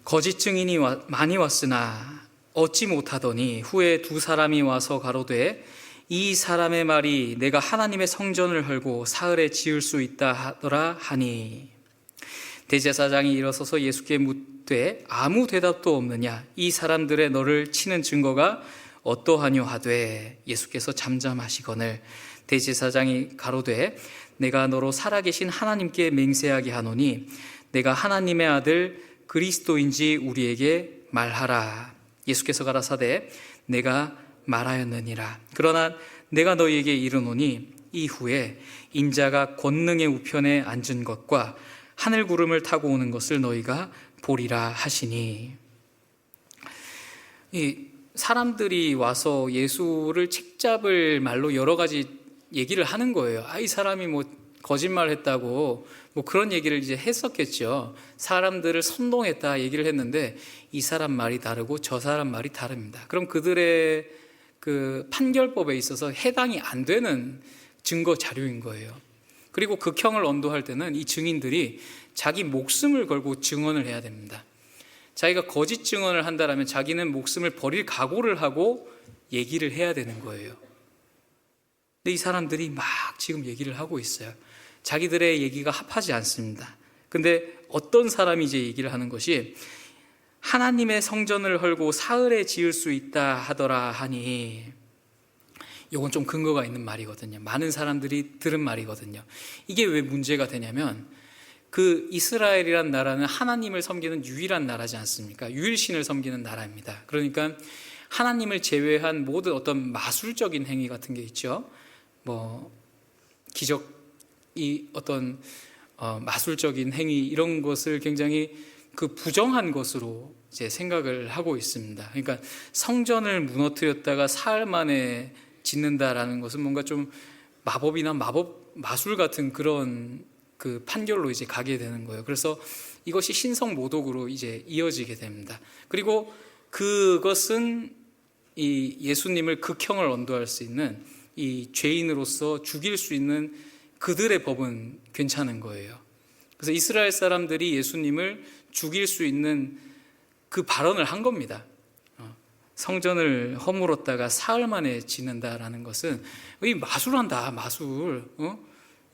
거짓 증인이 많이 왔으나 얻지 못하더니 후에 두 사람이 와서 가로되 이 사람의 말이 내가 하나님의 성전을 헐고 사흘에 지을 수 있다 하더라 하니, 대제사장이 일어서서 예수께 묻되 아무 대답도 없느냐? 이 사람들의 너를 치는 증거가 어떠하뇨 하되, 예수께서 잠잠하시거늘 대제사장이 가로되 내가 너로 살아계신 하나님께 맹세하게 하노니 내가 하나님의 아들 그리스도인지 우리에게 말하라. 예수께서 가라사대 내가 말하였느니라. 그러나 내가 너희에게 이르노니 이후에 인자가 권능의 우편에 앉은 것과 하늘 구름을 타고 오는 것을 너희가 보리라 하시니, 이 사람들이 와서 예수를 책잡을 말로 여러 가지 얘기를 하는 거예요. 이 사람이 뭐 거짓말했다고 뭐 그런 얘기를 이제 했었겠죠. 사람들을 선동했다 얘기를 했는데 이 사람 말이 다르고 저 사람 말이 다릅니다. 그럼 그들의 그 판결법에 있어서 해당이 안 되는 증거 자료인 거예요. 그리고 극형을 언도할 때는 이 증인들이 자기 목숨을 걸고 증언을 해야 됩니다. 자기가 거짓 증언을 한다라면 자기는 목숨을 버릴 각오를 하고 얘기를 해야 되는 거예요. 근데 이 사람들이 막 지금 얘기를 하고 있어요. 자기들의 얘기가 합하지 않습니다. 근데 어떤 사람이 이제 얘기를 하는 것이 하나님의 성전을 헐고 사흘에 지을 수 있다 하더라 하니, 이건 좀 근거가 있는 말이거든요. 많은 사람들이 들은 말이거든요. 이게 왜 문제가 되냐면 그 이스라엘이란 나라는 하나님을 섬기는 유일한 나라지 않습니까? 유일신을 섬기는 나라입니다. 그러니까 하나님을 제외한 모든 어떤 마술적인 행위 같은 게 있죠. 뭐 기적이 어떤 마술적인 행위, 이런 것을 굉장히 그 부정한 것으로 이제 생각을 하고 있습니다. 그러니까 성전을 무너뜨렸다가 사흘 만에 짓는다라는 것은 뭔가 좀 마법이나 마술 같은 그런 그 판결로 이제 가게 되는 거예요. 그래서 이것이 신성모독으로 이제 이어지게 됩니다. 그리고 그것은 이 예수님을 극형을 언도할 수 있는, 이 죄인으로서 죽일 수 있는 그들의 법은 괜찮은 거예요. 그래서 이스라엘 사람들이 예수님을 죽일 수 있는 그 발언을 한 겁니다. 성전을 허물었다가 사흘 만에 짓는다라는 것은 이 마술한다, 마술.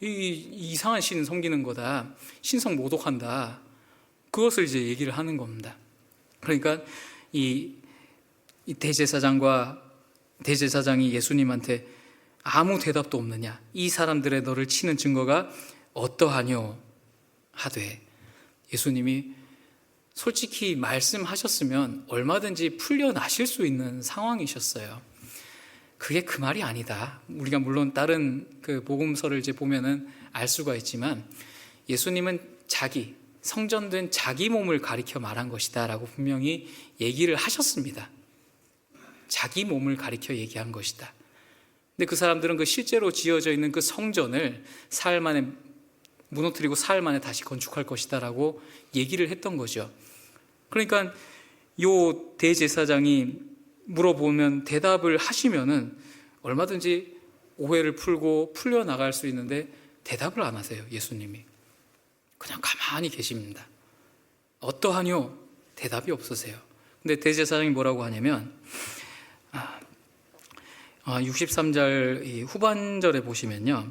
이 이상한 신 섬기는 거다, 신성 모독한다, 그것을 이제 얘기를 하는 겁니다. 그러니까 이 대제사장이 예수님한테 아무 대답도 없느냐, 이 사람들의 너를 치는 증거가 어떠하뇨 하되, 예수님이 솔직히 말씀하셨으면 얼마든지 풀려나실 수 있는 상황이셨어요. 그게 그 말이 아니다. 우리가 물론 다른 그 복음서를 이제 보면은 알 수가 있지만, 예수님은 성전된 자기 몸을 가리켜 말한 것이다 라고 분명히 얘기를 하셨습니다. 자기 몸을 가리켜 얘기한 것이다. 근데 그 사람들은 그 실제로 지어져 있는 그 성전을 사흘 만에 무너뜨리고 사흘 만에 다시 건축할 것이다 라고 얘기를 했던 거죠. 그러니까 요 대제사장이 물어보면 대답을 하시면은 얼마든지 오해를 풀고 풀려나갈 수 있는데 대답을 안 하세요. 예수님이 그냥 가만히 계십니다. 어떠하뇨? 대답이 없으세요. 근데 대제사장이 뭐라고 하냐면 63절 후반절에 보시면요,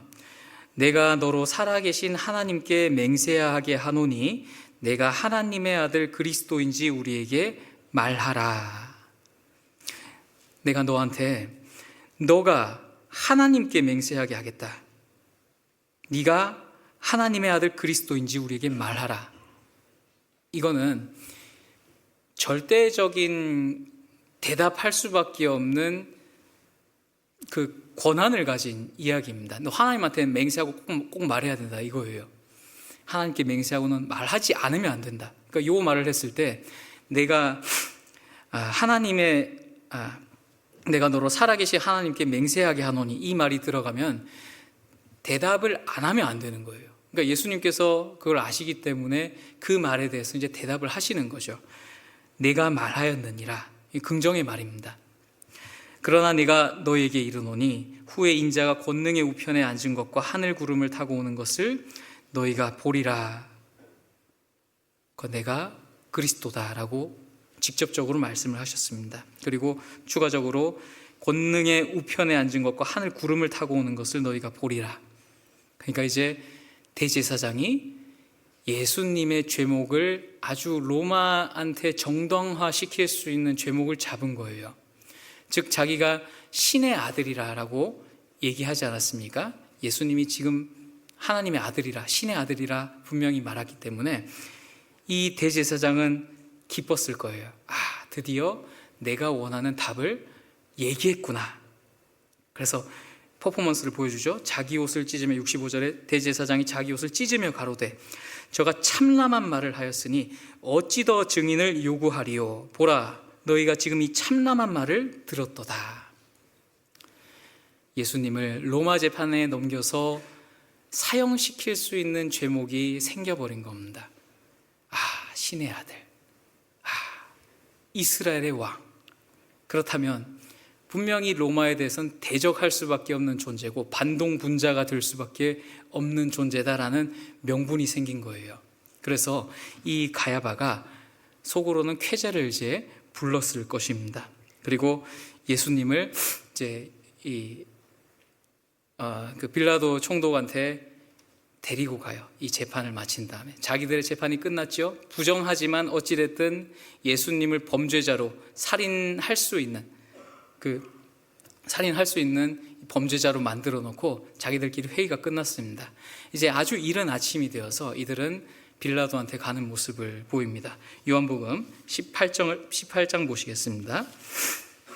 내가 너로 살아계신 하나님께 맹세하게 하노니 내가 하나님의 아들 그리스도인지 우리에게 말하라. 내가 너한테 너가 하나님께 맹세하게 하겠다. 네가 하나님의 아들 그리스도인지 우리에게 말하라. 이거는 절대적인 대답할 수밖에 없는 그 권한을 가진 이야기입니다. 너 하나님한테 맹세하고 꼭 말해야 된다 이거예요. 하나님께 맹세하고는 말하지 않으면 안 된다. 그러니까 요 말을 했을 때 내가 내가 너로 살아계신 하나님께 맹세하게 하노니, 이 말이 들어가면 대답을 안 하면 안 되는 거예요. 그러니까 예수님께서 그걸 아시기 때문에 그 말에 대해서 이제 대답을 하시는 거죠. 내가 말하였느니라. 이 긍정의 말입니다. 그러나 내가 너에게 이르노니 후에 인자가 권능의 우편에 앉은 것과 하늘 구름을 타고 오는 것을 너희가 보리라. 그 내가 그리스도다라고 직접적으로 말씀을 하셨습니다. 그리고 추가적으로 권능의 우편에 앉은 것과 하늘 구름을 타고 오는 것을 너희가 보리라. 그러니까 이제 대제사장이 예수님의 죄목을 아주 로마한테 정당화시킬 수 있는 죄목을 잡은 거예요. 즉 자기가 신의 아들이라고 얘기하지 않았습니까? 예수님이 지금 하나님의 아들이라, 신의 아들이라 분명히 말하기 때문에 이 대제사장은 기뻤을 거예요. 드디어 내가 원하는 답을 얘기했구나. 그래서 퍼포먼스를 보여주죠. 자기 옷을 찢으며 65절에 대제사장이 자기 옷을 찢으며 가로되 저가 참남한 말을 하였으니 어찌 더 증인을 요구하리요. 보라, 너희가 지금 이 참남한 말을 들었도다. 예수님을 로마 재판에 넘겨서 사형시킬 수 있는 죄목이 생겨버린 겁니다. 신의 아들, 이스라엘의 왕. 그렇다면 분명히 로마에 대해서는 대적할 수밖에 없는 존재고 반동분자가 될 수밖에 없는 존재다라는 명분이 생긴 거예요. 그래서 이 가야바가 속으로는 쾌재를 이제 불렀을 것입니다. 그리고 예수님을 이제 그 빌라도 총독한테 데리고 가요. 이 재판을 마친 다음에 자기들의 재판이 끝났죠. 부정하지만 어찌됐든 예수님을 범죄자로 살인할 수 있는 범죄자로 만들어 놓고 자기들끼리 회의가 끝났습니다. 이제 아주 이른 아침이 되어서 이들은 빌라도한테 가는 모습을 보입니다. 요한복음 18장 보시겠습니다.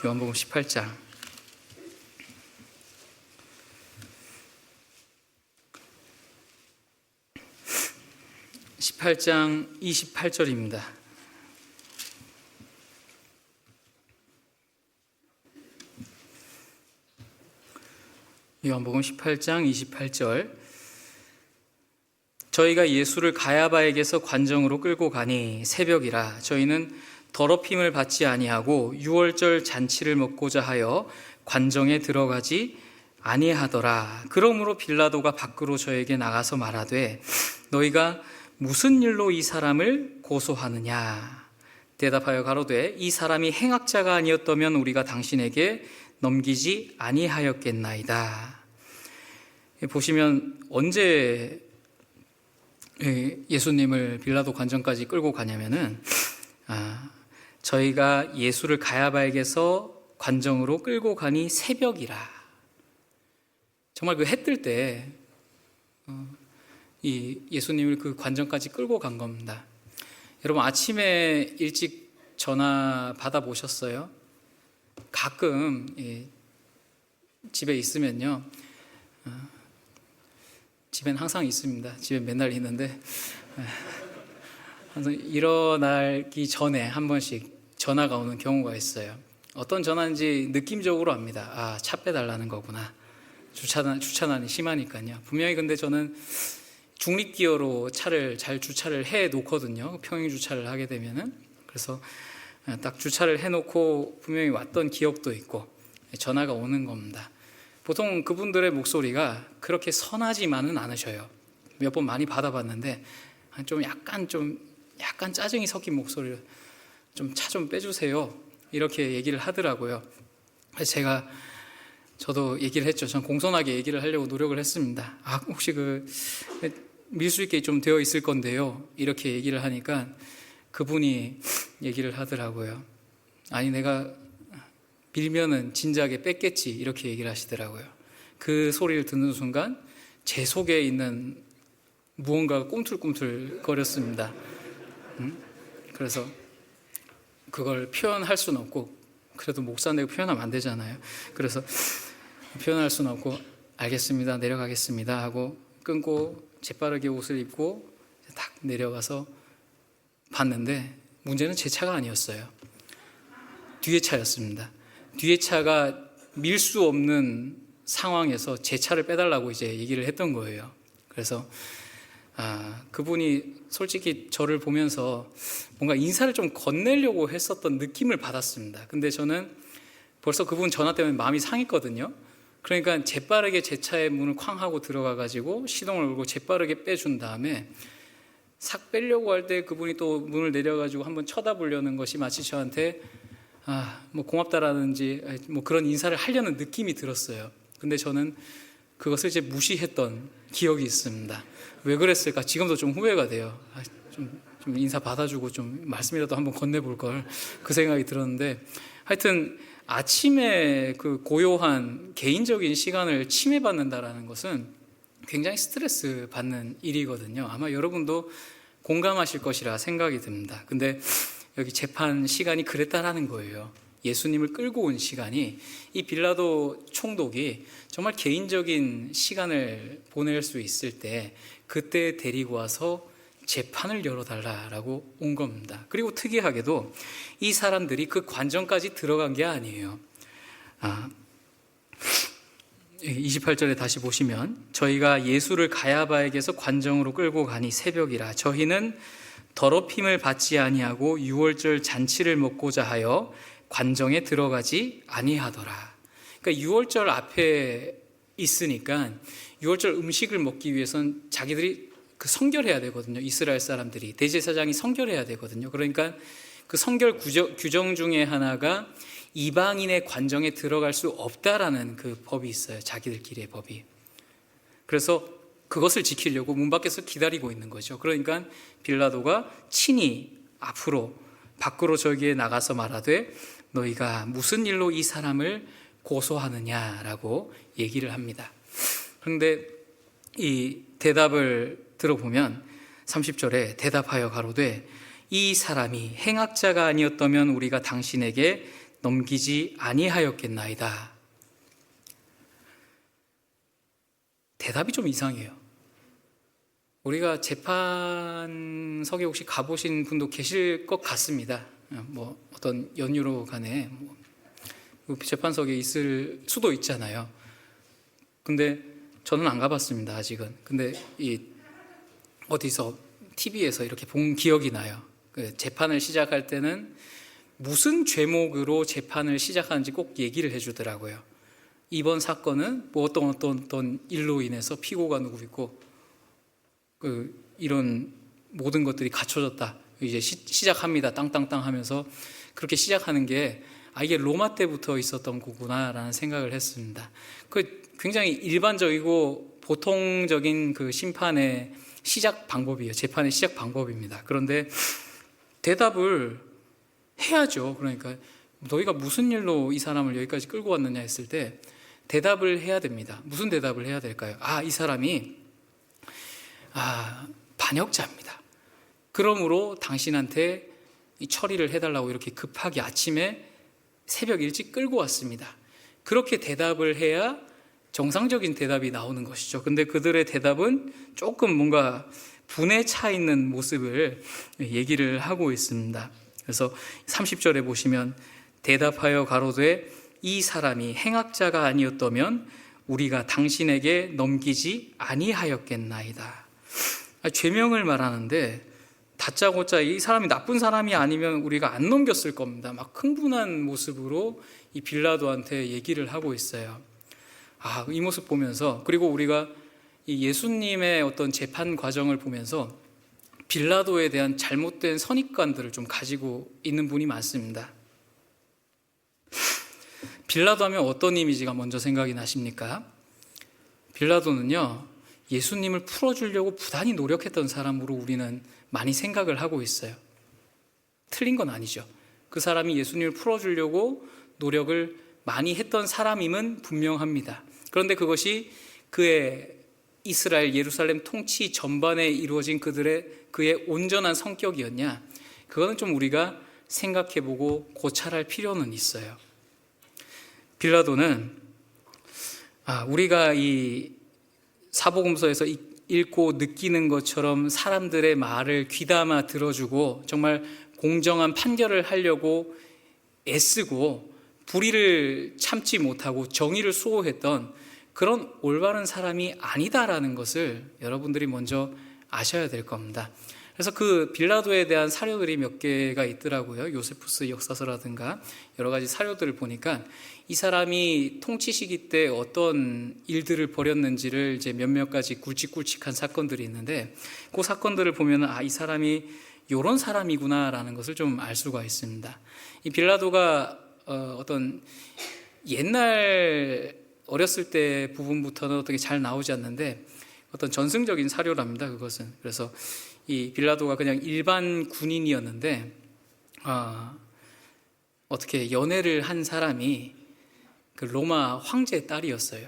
요한복음 18장 28절입니다. 요한복음 18장 28절. 저희가 예수를 가야바에게서 관정으로 끌고 가니 새벽이라 저희는 더럽힘을 받지 아니하고 유월절 잔치를 먹고자 하여 관정에 들어가지 아니하더라. 그러므로 빌라도가 밖으로 저에게 나가서 말하되 너희가 무슨 일로 이 사람을 고소하느냐? 대답하여 가로되 이 사람이 행악자가 아니었다면 우리가 당신에게 넘기지 아니하였겠나이다. 보시면 언제 예수님을 빌라도 관정까지 끌고 가냐면은 저희가 예수를 가야바에게서 관정으로 끌고 가니 새벽이라. 정말 그 해 뜰 때 이 예수님을 그 관정까지 끌고 간 겁니다. 여러분 아침에 일찍 전화 받아 보셨어요? 가끔 집에 있으면요, 집엔 항상 있습니다. 집에 맨날 있는데 항상 일어나기 전에 한 번씩 전화가 오는 경우가 있어요. 어떤 전화인지 느낌적으로 압니다. 차 빼달라는 거구나. 주차난이 심하니까요. 분명히 근데 저는 중립기어로 차를 잘 주차를 해 놓거든요. 평행 주차를 하게 되면은. 그래서 딱 주차를 해 놓고 분명히 왔던 기억도 있고 전화가 오는 겁니다. 보통 그분들의 목소리가 그렇게 선하지만은 않으셔요. 몇 번 많이 받아봤는데 약간 짜증이 섞인 목소리로 좀 차 좀 빼주세요, 이렇게 얘기를 하더라고요. 저도 얘기를 했죠. 전 공손하게 얘기를 하려고 노력을 했습니다. 혹시 밀 수 있게 좀 되어 있을 건데요, 이렇게 얘기를 하니까 그분이 얘기를 하더라고요. 아니, 내가 밀면은 진작에 뺐겠지, 이렇게 얘기를 하시더라고요. 그 소리를 듣는 순간 제 속에 있는 무언가가 꿈틀꿈틀 거렸습니다. 그래서 그걸 표현할 수는 없고, 그래도 목사인데 표현하면 안 되잖아요. 그래서 표현할 수는 없고 알겠습니다, 내려가겠습니다 하고 끊고 재빠르게 옷을 입고 딱 내려가서 봤는데 문제는 제 차가 아니었어요. 뒤에 차였습니다. 뒤에 차가 밀 수 없는 상황에서 제 차를 빼달라고 이제 얘기를 했던 거예요. 그래서 그분이 솔직히 저를 보면서 뭔가 인사를 좀 건네려고 했었던 느낌을 받았습니다. 근데 저는 벌써 그분 전화 때문에 마음이 상했거든요. 그러니까 재빠르게 제 차의 문을 쾅 하고 들어가가지고 시동을 걸고 재빠르게 빼준 다음에 싹 빼려고 할 때 그분이 또 문을 내려가지고 한번 쳐다보려는 것이 마치 저한테 뭐 고맙다라든지 뭐 그런 인사를 하려는 느낌이 들었어요. 근데 저는 그것을 이제 무시했던 기억이 있습니다. 왜 그랬을까? 지금도 좀 후회가 돼요. 좀 인사 받아주고 좀 말씀이라도 한번 건네볼 걸, 그 생각이 들었는데, 하여튼 아침에 그 고요한 개인적인 시간을 침해받는다라는 것은 굉장히 스트레스 받는 일이거든요. 아마 여러분도 공감하실 것이라 생각이 듭니다. 근데 여기 재판 시간이 그랬다라는 거예요. 예수님을 끌고 온 시간이, 이 빌라도 총독이 정말 개인적인 시간을 보낼 수 있을 때 그때 데리고 와서 재판을 열어달라고 온 겁니다. 그리고 특이하게도 이 사람들이 그 관정까지 들어간 게 아니에요. 28절에 다시 보시면, 저희가 예수를 가야바에게서 관정으로 끌고 가니 새벽이라. 저희는 더럽힘을 받지 아니하고 유월절 잔치를 먹고자 하여 관정에 들어가지 아니하더라. 그러니까 유월절 앞에 있으니까 유월절 음식을 먹기 위해선 자기들이 성결해야 되거든요. 이스라엘 사람들이, 대제사장이 성결해야 되거든요. 그러니까 그 성결 규정 중에 하나가 이방인의 관정에 들어갈 수 없다라는 그 법이 있어요. 자기들끼리의 법이. 그래서 그것을 지키려고 문 밖에서 기다리고 있는 거죠. 그러니까 빌라도가 친히 밖으로 저기에 나가서 말하되 너희가 무슨 일로 이 사람을 고소하느냐라고 얘기를 합니다. 그런데 이 대답을 들어보면 30절에 대답하여 가로되 이 사람이 행악자가 아니었다면 우리가 당신에게 넘기지 아니하였겠나이다. 대답이 좀 이상해요. 우리가 재판석에 혹시 가보신 분도 계실 것 같습니다. 뭐 어떤 연유로 간에 재판석에 있을 수도 있잖아요. 근데 저는 안 가봤습니다, 아직은. 근데 어디서 TV에서 이렇게 본 기억이 나요. 그 재판을 시작할 때는 무슨 죄목으로 재판을 시작하는지 꼭 얘기를 해주더라고요. 이번 사건은 뭐 어떤 일로 인해서 피고가 누구 있고 이런 모든 것들이 갖춰졌다. 이제 시작합니다. 땅땅땅 하면서 그렇게 시작하는 게 이게 로마 때부터 있었던 거구나라는 생각을 했습니다. 굉장히 일반적이고 보통적인 그 심판의 시작 방법이에요. 재판의 시작 방법입니다. 그런데 대답을 해야죠. 그러니까 너희가 무슨 일로 이 사람을 여기까지 끌고 왔느냐 했을 때 대답을 해야 됩니다. 무슨 대답을 해야 될까요? 이 사람이 반역자입니다. 그러므로 당신한테 이 처리를 해달라고 이렇게 급하게 아침에 새벽 일찍 끌고 왔습니다. 그렇게 대답을 해야 정상적인 대답이 나오는 것이죠. 근데 그들의 대답은 조금 뭔가 분에 차 있는 모습을 얘기를 하고 있습니다. 그래서 30절에 보시면 대답하여 가로되 이 사람이 행악자가 아니었다면 우리가 당신에게 넘기지 아니하였겠나이다. 죄명을 말하는데 다짜고짜 이 사람이 나쁜 사람이 아니면 우리가 안 넘겼을 겁니다. 막 흥분한 모습으로 이 빌라도한테 얘기를 하고 있어요. 이 모습 보면서, 그리고 우리가 이 예수님의 어떤 재판 과정을 보면서 빌라도에 대한 잘못된 선입관들을 좀 가지고 있는 분이 많습니다. 빌라도 하면 어떤 이미지가 먼저 생각이 나십니까? 빌라도는요, 예수님을 풀어주려고 부단히 노력했던 사람으로 우리는 많이 생각을 하고 있어요. 틀린 건 아니죠. 그 사람이 예수님을 풀어주려고 노력을 많이 했던 사람임은 분명합니다. 그런데 그것이 그의 이스라엘 예루살렘 통치 전반에 이루어진 그의 온전한 성격이었냐? 그거는 좀 우리가 생각해보고 고찰할 필요는 있어요. 빌라도는 우리가 이 사복음서에서 읽고 느끼는 것처럼 사람들의 말을 귀담아 들어주고 정말 공정한 판결을 하려고 애쓰고 불의를 참지 못하고 정의를 수호했던 그런 올바른 사람이 아니다라는 것을 여러분들이 먼저 아셔야 될 겁니다. 그래서 그 빌라도에 대한 사료들이 몇 개가 있더라고요. 요세푸스 역사서라든가 여러 가지 사료들을 보니까 이 사람이 통치 시기 때 어떤 일들을 벌였는지를 이제 몇몇 가지 굵직굵직한 사건들이 있는데 그 사건들을 보면 이 사람이 이런 사람이구나라는 것을 좀 알 수가 있습니다. 이 빌라도가 어떤 옛날 어렸을 때 부분부터는 어떻게 잘 나오지 않는데 어떤 전승적인 사료랍니다. 그것은. 그래서 이 빌라도가 그냥 일반 군인이었는데 어떻게 연애를 한 사람이 그 로마 황제의 딸이었어요.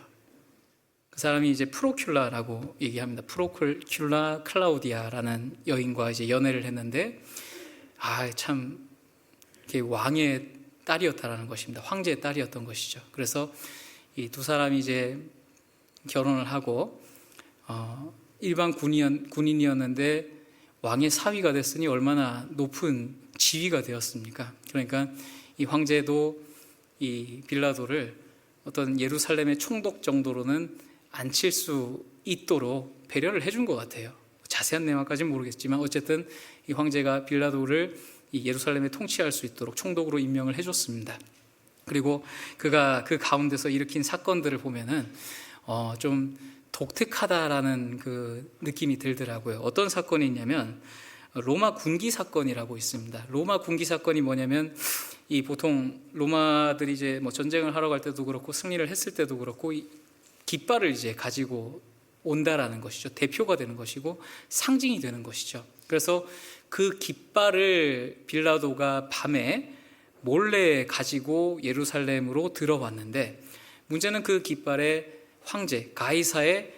그 사람이 이제 프로큘라라고 얘기합니다. 프로큘라 클라우디아라는 여인과 이제 연애를 했는데 참 왕의 딸이었다라는 것입니다. 황제의 딸이었던 것이죠. 그래서 이 두 사람이 이제 결혼을 하고 일반 군인이었는데 왕의 사위가 됐으니 얼마나 높은 지위가 되었습니까? 그러니까 이 황제도 이 빌라도를 어떤 예루살렘의 총독 정도로는 앉힐 수 있도록 배려를 해준 것 같아요. 자세한 내용까지는 모르겠지만 어쨌든 이 황제가 빌라도를 이 예루살렘에 통치할 수 있도록 총독으로 임명을 해줬습니다. 그리고 그가 그 가운데서 일으킨 사건들을 보면은 좀 독특하다라는 그 느낌이 들더라고요. 어떤 사건이 있냐면 로마 군기 사건이라고 있습니다. 로마 군기 사건이 뭐냐면 이 보통 로마들이 이제 뭐 전쟁을 하러 갈 때도 그렇고 승리를 했을 때도 그렇고 이 깃발을 이제 가지고 온다라는 것이죠. 대표가 되는 것이고 상징이 되는 것이죠. 그래서 그 깃발을 빌라도가 밤에 몰래 가지고 예루살렘으로 들어왔는데 문제는 그 깃발에 황제 가이사의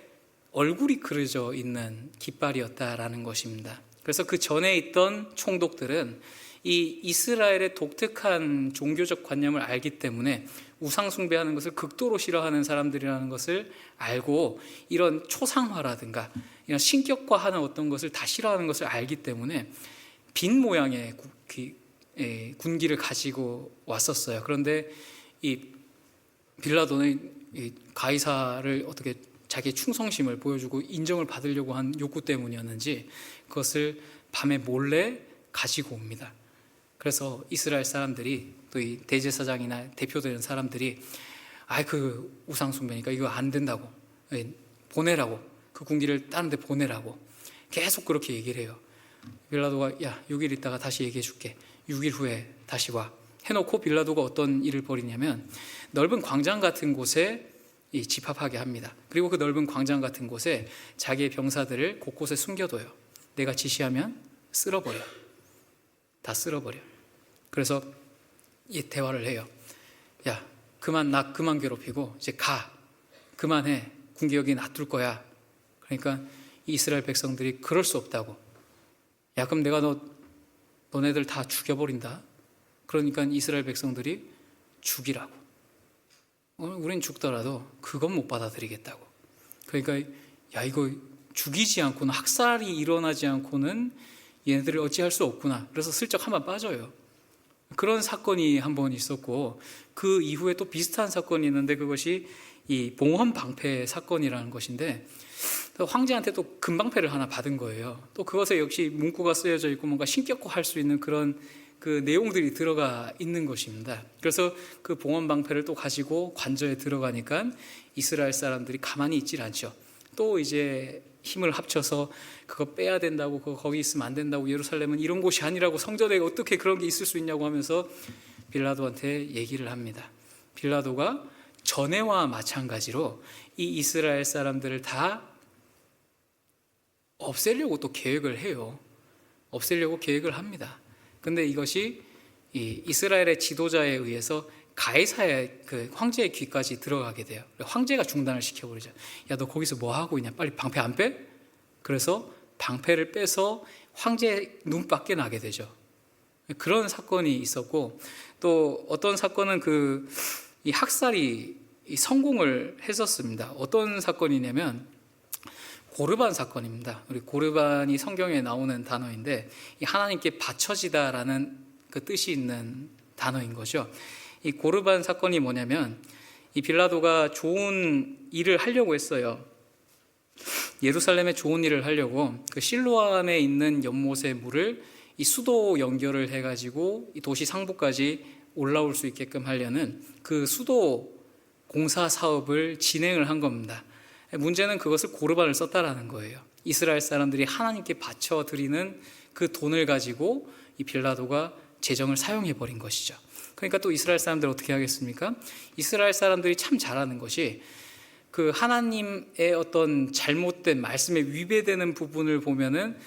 얼굴이 그려져 있는 깃발이었다라는 것입니다. 그래서 그 전에 있던 총독들은 이 이스라엘의 독특한 종교적 관념을 알기 때문에 우상 숭배하는 것을 극도로 싫어하는 사람들이라는 것을 알고 이런 초상화라든가 이런 신격화하는 어떤 것을 다 싫어하는 것을 알기 때문에 빈 모양의 군기를 가지고 왔었어요. 그런데 이 빌라도는 이 가이사를 어떻게 자기의 충성심을 보여주고 인정을 받으려고 한 욕구 때문이었는지 그것을 밤에 몰래 가지고 옵니다. 그래서 이스라엘 사람들이 또 이 대제사장이나 대표되는 사람들이 그 우상 숭배니까 이거 안 된다고 보내라고 그 군기를 다른 데 보내라고 계속 그렇게 얘기를 해요. 빌라도가 6일 있다가 다시 얘기해 줄게. 6일 후에 다시 와. 해놓고 빌라도가 어떤 일을 벌이냐면 넓은 광장 같은 곳에 집합하게 합니다. 그리고 그 넓은 광장 같은 곳에 자기의 병사들을 곳곳에 숨겨둬요. 내가 지시하면 쓸어버려. 다 쓸어버려. 그래서 이 대화를 해요. 야, 그만 괴롭히고 이제 가. 그만해. 군기 여기 놔둘 거야. 그러니까 이스라엘 백성들이 그럴 수 없다고. 야, 그럼 내가 너네들 다 죽여버린다. 그러니까 이스라엘 백성들이 죽이라고. 우린 죽더라도 그건 못 받아들이겠다고. 그러니까 야, 이거 죽이지 않고는, 학살이 일어나지 않고는 얘네들을 어찌할 수 없구나. 그래서 슬쩍 한번 빠져요. 그런 사건이 한 번 있었고, 그 이후에 또 비슷한 사건이 있는데, 그것이 이 봉헌 방패 사건이라는 것인데, 황제한테 또 금방패를 하나 받은 거예요. 또 그것에 역시 문구가 쓰여져 있고 뭔가 신격고 할 수 있는 그런 그 내용들이 들어가 있는 것입니다. 그래서 그 봉헌 방패를 또 가지고 관저에 들어가니까 이스라엘 사람들이 가만히 있질 않죠. 또 이제 힘을 합쳐서 그거 빼야 된다고, 그거 거기 있으면 안 된다고, 예루살렘은 이런 곳이 아니라고, 성전에 어떻게 그런 게 있을 수 있냐고 하면서 빌라도한테 얘기를 합니다. 빌라도가 전에와 마찬가지로 이 이스라엘 사람들을 다 없애려고 또 계획을 해요. 없애려고 계획을 합니다. 근데 이것이 이 이스라엘의 지도자에 의해서 가이사의 그 황제의 귀까지 들어가게 돼요. 황제가 중단을 시켜버리죠. 야, 너 거기서 뭐 하고 있냐? 빨리 방패 안 빼? 그래서 방패를 빼서 황제의 눈밖에 나게 되죠. 그런 사건이 있었고, 또 어떤 사건은 이 학살이 성공을 했었습니다. 어떤 사건이냐면 고르반 사건입니다. 우리 고르반이 성경에 나오는 단어인데, 이 하나님께 바쳐지다라는 그 뜻이 있는 단어인 거죠. 이 고르반 사건이 뭐냐면, 이 빌라도가 좋은 일을 하려고 했어요. 예루살렘에 좋은 일을 하려고 그 실로암에 있는 연못의 물을 이 수도 연결을 해가지고 이 도시 상부까지 올라올 수 있게끔 하려는 그 수도 공사 사업을 진행을 한 겁니다. 문제는 그것을 고르반을 썼다라는 거예요. 이스라엘 사람들이 하나님께 바쳐 드리는 그 돈을 가지고 이 빌라도가 재정을 사용해 버린 것이죠. 그러니까 또 이스라엘 사람들 어떻게 하겠습니까? 이스라엘 사람들이 참 잘하는 것이 그 하나님의 어떤 잘못된 말씀에 위배되는 부분을 보면은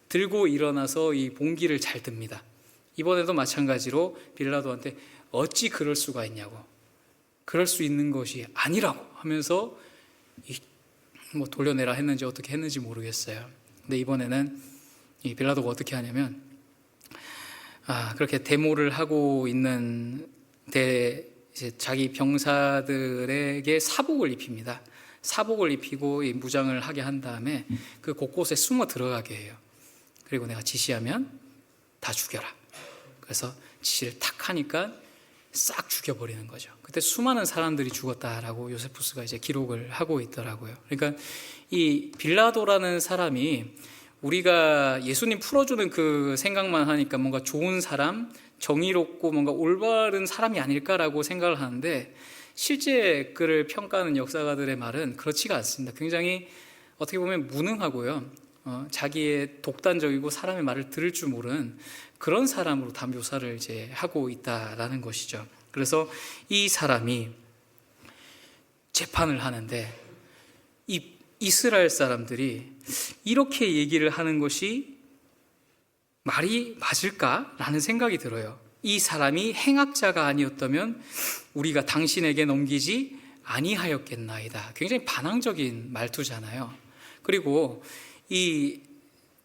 들고 일어나서 이 봉기를 잘 듭니다. 이번에도 마찬가지로 빌라도한테 어찌 그럴 수가 있냐고, 그럴 수 있는 것이 아니라고 하면서 뭐 돌려내라 했는지 어떻게 했는지 모르겠어요. 근데 이번에는 이 빌라도가 어떻게 하냐면, 그렇게 데모를 하고 있는 이제 자기 병사들에게 사복을 입힙니다. 사복을 입히고 이 무장을 하게 한 다음에 그 곳곳에 숨어 들어가게 해요. 그리고 내가 지시하면 다 죽여라. 그래서 지시를 탁 하니까 싹 죽여버리는 거죠. 그때 수많은 사람들이 죽었다라고 요세푸스가 이제 기록을 하고 있더라고요. 그러니까 이 빌라도라는 사람이 우리가 예수님 풀어주는 그 생각만 하니까 뭔가 좋은 사람, 정의롭고 뭔가 올바른 사람이 아닐까라고 생각을 하는데, 실제 그를 평가하는 역사가들의 말은 그렇지가 않습니다. 굉장히 어떻게 보면 무능하고요, 자기의 독단적이고 사람의 말을 들을 줄 모르는 그런 사람으로 다 묘사를 이제 하고 있다라는 것이죠. 그래서 이 사람이 재판을 하는데 이 이스라엘 사람들이 이렇게 얘기를 하는 것이 말이 맞을까라는 생각이 들어요. 이 사람이 행악자가 아니었다면 우리가 당신에게 넘기지 아니하였겠나이다. 굉장히 반항적인 말투잖아요. 그리고 이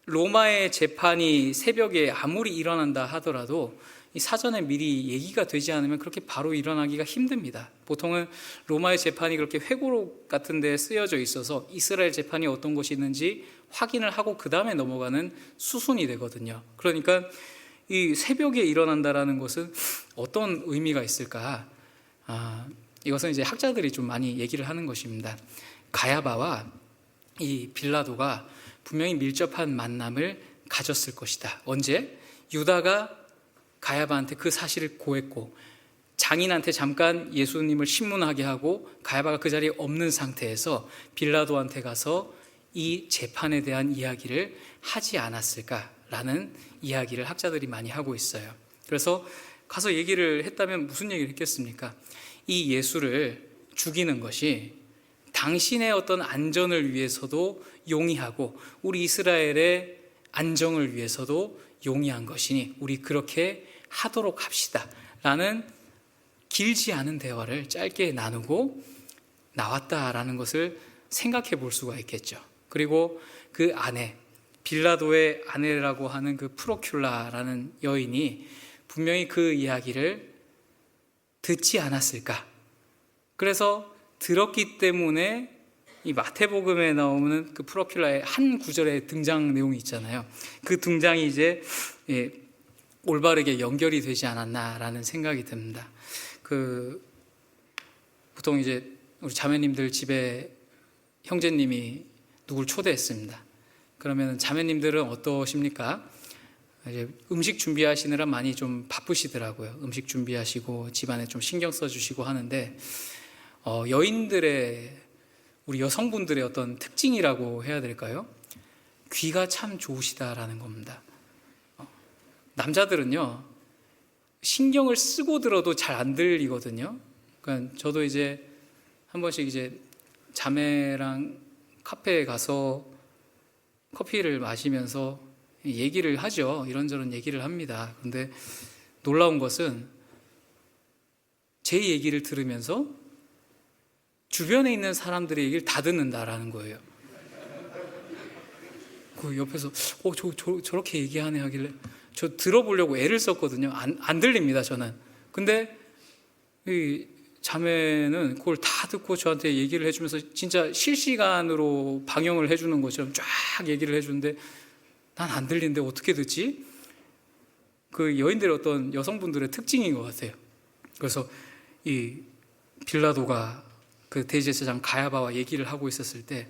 로마의 재판이 새벽에 아무리 일어난다 하더라도 이 사전에 미리 얘기가 되지 않으면 그렇게 바로 일어나기가 힘듭니다. 보통은 로마의 재판이 그렇게 회고록 같은 데 쓰여져 있어서 이스라엘 재판이 어떤 것이 있는지 확인을 하고 그 다음에 넘어가는 수순이 되거든요. 그러니까 이 새벽에 일어난다라는 것은 어떤 의미가 있을까? 이것은 이제 학자들이 좀 많이 얘기를 하는 것입니다. 가야바와 이 빌라도가 분명히 밀접한 만남을 가졌을 것이다. 언제? 유다가 가야바한테 그 사실을 고했고, 장인한테 잠깐 예수님을 신문하게 하고 가야바가 그 자리에 없는 상태에서 빌라도한테 가서 이 재판에 대한 이야기를 하지 않았을까라는 이야기를 학자들이 많이 하고 있어요. 그래서 가서 얘기를 했다면 무슨 얘기를 했겠습니까? 이 예수를 죽이는 것이 당신의 어떤 안전을 위해서도 용이하고 우리 이스라엘의 안정을 위해서도 용이한 것이니 우리 그렇게 하도록 합시다 라는 길지 않은 대화를 짧게 나누고 나왔다라는 것을 생각해 볼 수가 있겠죠. 그리고 그 아내, 빌라도의 아내라고 하는 그 프로큘라라는 여인이 분명히 그 이야기를 듣지 않았을까. 그래서 들었기 때문에 이 마태복음에 나오는 그 프로큘라의 한 구절의 등장 내용이 있잖아요. 그 등장이 이제 올바르게 연결이 되지 않았나라는 생각이 듭니다. 보통 이제 우리 자매님들 집에 형제님이 누굴 초대했습니다. 그러면 자매님들은 어떠십니까? 이제 음식 준비하시느라 많이 좀 바쁘시더라고요. 음식 준비하시고 집안에 좀 신경 써주시고 하는데 여인들의 우리 여성분들의 어떤 특징이라고 해야 될까요? 귀가 참 좋으시다라는 겁니다. 남자들은요 신경을 쓰고 들어도 잘 안 들리거든요. 그러니까 저도 이제 한 번씩 이제 자매랑 카페에 가서 커피를 마시면서 얘기를 하죠. 이런저런 얘기를 합니다. 근데 놀라운 것은 제 얘기를 들으면서 주변에 있는 사람들의 얘기를 다 듣는다라는 거예요. 그 옆에서 저렇게 얘기하네 하길래 저 들어보려고 애를 썼거든요. 안 들립니다, 저는. 근데 이 자매는 그걸 다 듣고 저한테 얘기를 해주면서 진짜 실시간으로 방영을 해주는 것처럼 쫙 얘기를 해주는데 난 안 들리는데 어떻게 듣지? 그 여인들의 어떤 여성분들의 특징인 것 같아요. 그래서 이 빌라도가 그 대제사장 가야바와 얘기를 하고 있었을 때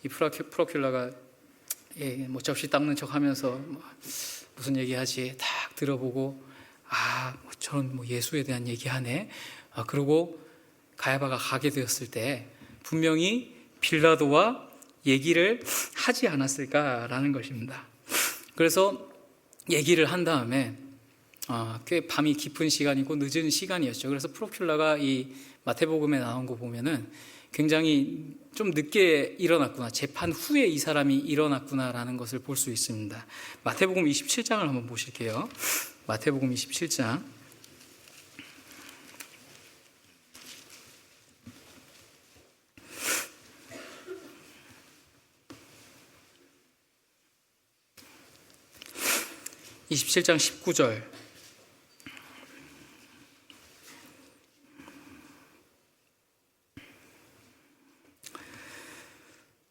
이 프로큘라가 뭐 접시 닦는 척 하면서 무슨 얘기하지 딱 들어보고 저런 뭐 예수에 대한 얘기하네. 그러고 가야바가 가게 되었을 때 분명히 빌라도와 얘기를 하지 않았을까라는 것입니다. 그래서 얘기를 한 다음에 꽤 밤이 깊은 시간이고 늦은 시간이었죠. 그래서 프로큘라가 이 마태복음에 나온 거 보면은 굉장히 좀 늦게 일어났구나, 재판 후에 이 사람이 일어났구나라는 것을 볼 수 있습니다. 마태복음 27장을 한번 보실게요. 마태복음 27장 27장 19절.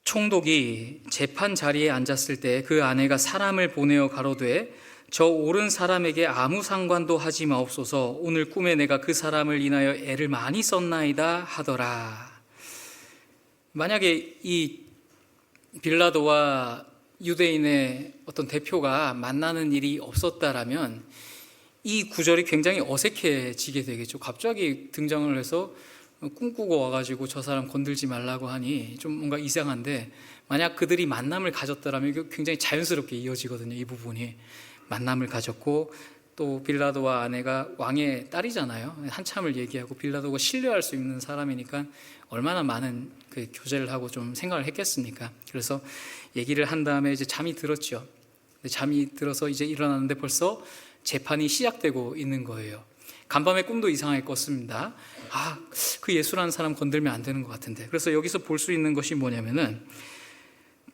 총독이 재판 자리에 앉았을 때 그 아내가 사람을 보내어 가로되 저 옳은 사람에게 아무 상관도 하지 마옵소서. 오늘 꿈에 내가 그 사람을 인하여 애를 많이 썼나이다 하더라. 만약에 이 빌라도와 유대인의 어떤 대표가 만나는 일이 없었다라면 이 구절이 굉장히 어색해지게 되겠죠. 갑자기 등장을 해서 꿈꾸고 와가지고 저 사람 건들지 말라고 하니 좀 뭔가 이상한데, 만약 그들이 만남을 가졌더라면 이게 굉장히 자연스럽게 이어지거든요. 이 부분이 만남을 가졌고, 또 빌라도와 아내가 왕의 딸이잖아요. 한참을 얘기하고 빌라도가 신뢰할 수 있는 사람이니까 얼마나 많은 그 교제를 하고 좀 생각을 했겠습니까? 그래서 얘기를 한 다음에 이제 잠이 들었죠. 잠이 들어서 이제 일어났는데 벌써 재판이 시작되고 있는 거예요. 간밤에 꿈도 이상하게 꿨습니다. 그 예수라는 사람 건들면 안 되는 것 같은데. 그래서 여기서 볼 수 있는 것이 뭐냐면은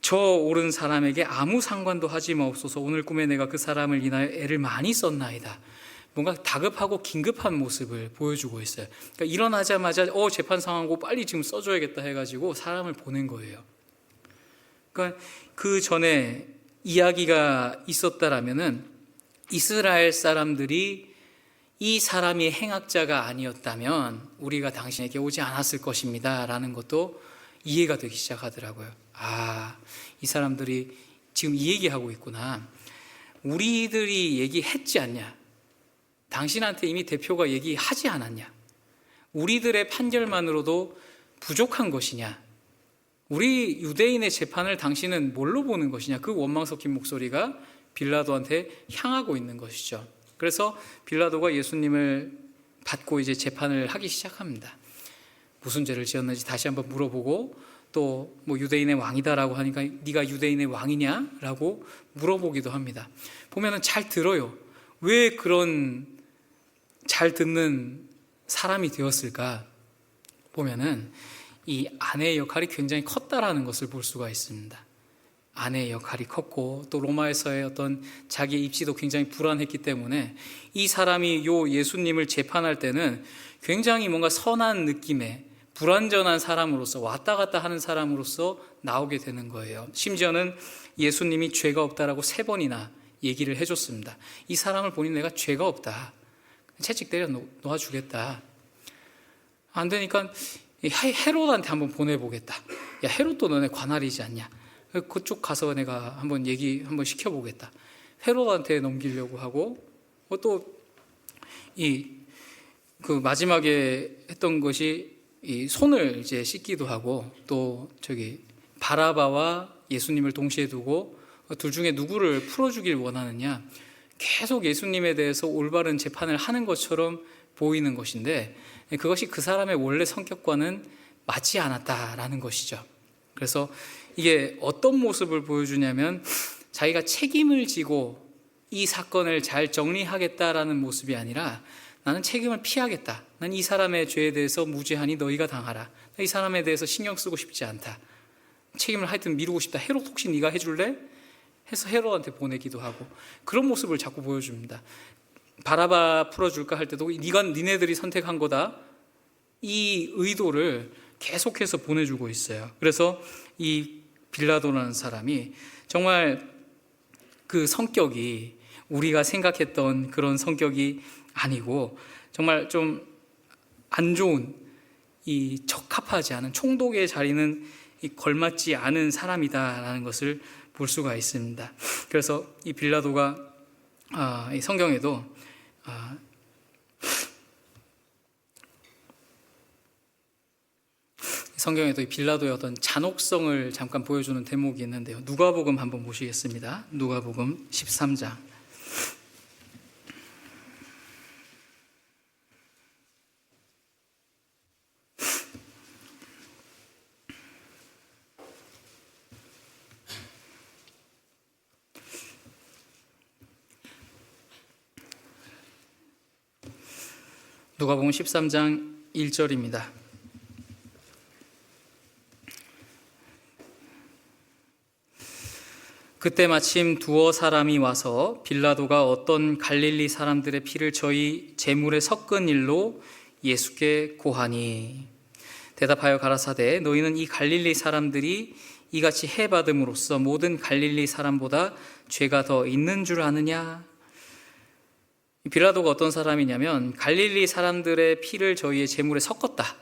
저 옳은 사람에게 아무 상관도 하지 마옵소서. 오늘 꿈에 내가 그 사람을 인하여 애를 많이 썼나이다. 뭔가 다급하고 긴급한 모습을 보여주고 있어요. 그러니까 일어나자마자 재판 상황이고 빨리 지금 써줘야겠다 해가지고 사람을 보낸 거예요. 그러니까 그 전에 이야기가 있었다라면은 이스라엘 사람들이 이 사람이 행악자가 아니었다면 우리가 당신에게 오지 않았을 것입니다 라는 것도 이해가 되기 시작하더라고요. 이 사람들이 지금 이 얘기하고 있구나. 우리들이 얘기했지 않냐? 당신한테 이미 대표가 얘기하지 않았냐? 우리들의 판결만으로도 부족한 것이냐? 우리 유대인의 재판을 당신은 뭘로 보는 것이냐? 그 원망 섞인 목소리가 빌라도한테 향하고 있는 것이죠. 그래서 빌라도가 예수님을 받고 이제 재판을 하기 시작합니다. 무슨 죄를 지었는지 다시 한번 물어보고, 또 뭐 유대인의 왕이다라고 하니까 네가 유대인의 왕이냐라고 물어보기도 합니다. 보면은 잘 들어요. 왜 그런 잘 듣는 사람이 되었을까? 보면은 이 아내의 역할이 굉장히 컸다라는 것을 볼 수가 있습니다. 아내의 역할이 컸고, 또 로마에서의 어떤 자기의 입지도 굉장히 불안했기 때문에 이 사람이 요 예수님을 재판할 때는 굉장히 뭔가 선한 느낌의 불완전한 사람으로서, 왔다 갔다 하는 사람으로서 나오게 되는 거예요. 심지어는 예수님이 죄가 없다라고 3번이나 얘기를 해줬습니다. 이 사람을 보니 내가 죄가 없다, 채찍 때려 놓아주겠다. 안 되니까 헤롯한테 한번 보내보겠다. 야, 헤롯도 너네 관할이지 않냐? 그쪽 가서 내가 한번 얘기 한번 시켜보겠다. 헤롯한테 넘기려고 하고, 또 그 마지막에 했던 것이 이 손을 이제 씻기도 하고, 또 바라바와 예수님을 동시에 두고 둘 중에 누구를 풀어주길 원하느냐, 계속 예수님에 대해서 올바른 재판을 하는 것처럼 보이는 것인데, 그것이 그 사람의 원래 성격과는 맞지 않았다라는 것이죠. 그래서 이게 어떤 모습을 보여주냐면, 자기가 책임을 지고 이 사건을 잘 정리하겠다라는 모습이 아니라, 나는 책임을 피하겠다, 난 이 사람의 죄에 대해서 무죄하니 너희가 당하라, 이 사람에 대해서 신경 쓰고 싶지 않다, 책임을 하여튼 미루고 싶다, 헤롯 혹시 네가 해줄래? 해서 헤롯한테 보내기도 하고, 그런 모습을 자꾸 보여줍니다. 바라바 풀어줄까 할 때도 니네들이 선택한 거다, 이 의도를 계속해서 보내주고 있어요. 그래서 이 빌라도라는 사람이 정말 그 성격이 우리가 생각했던 그런 성격이 아니고, 정말 좀 안 좋은, 이 적합하지 않은, 총독의 자리는 걸맞지 않은 사람이다라는 것을 볼 수가 있습니다. 그래서 이 빌라도가 이 성경에도 이 빌라도의 어떤 잔혹성을 잠깐 보여주는 대목이 있는데요. 누가복음 한번 보시겠습니다. 누가복음 13장. 누가복음 13장 1절입니다. 그때 마침 두어 사람이 와서 빌라도가 어떤 갈릴리 사람들의 피를 저희 제물에 섞은 일로 예수께 고하니, 대답하여 가라사대, 너희는 이 갈릴리 사람들이 이같이 해받음으로써 모든 갈릴리 사람보다 죄가 더 있는 줄 아느냐? 빌라도가 어떤 사람이냐면, 갈릴리 사람들의 피를 저희의 제물에 섞었다,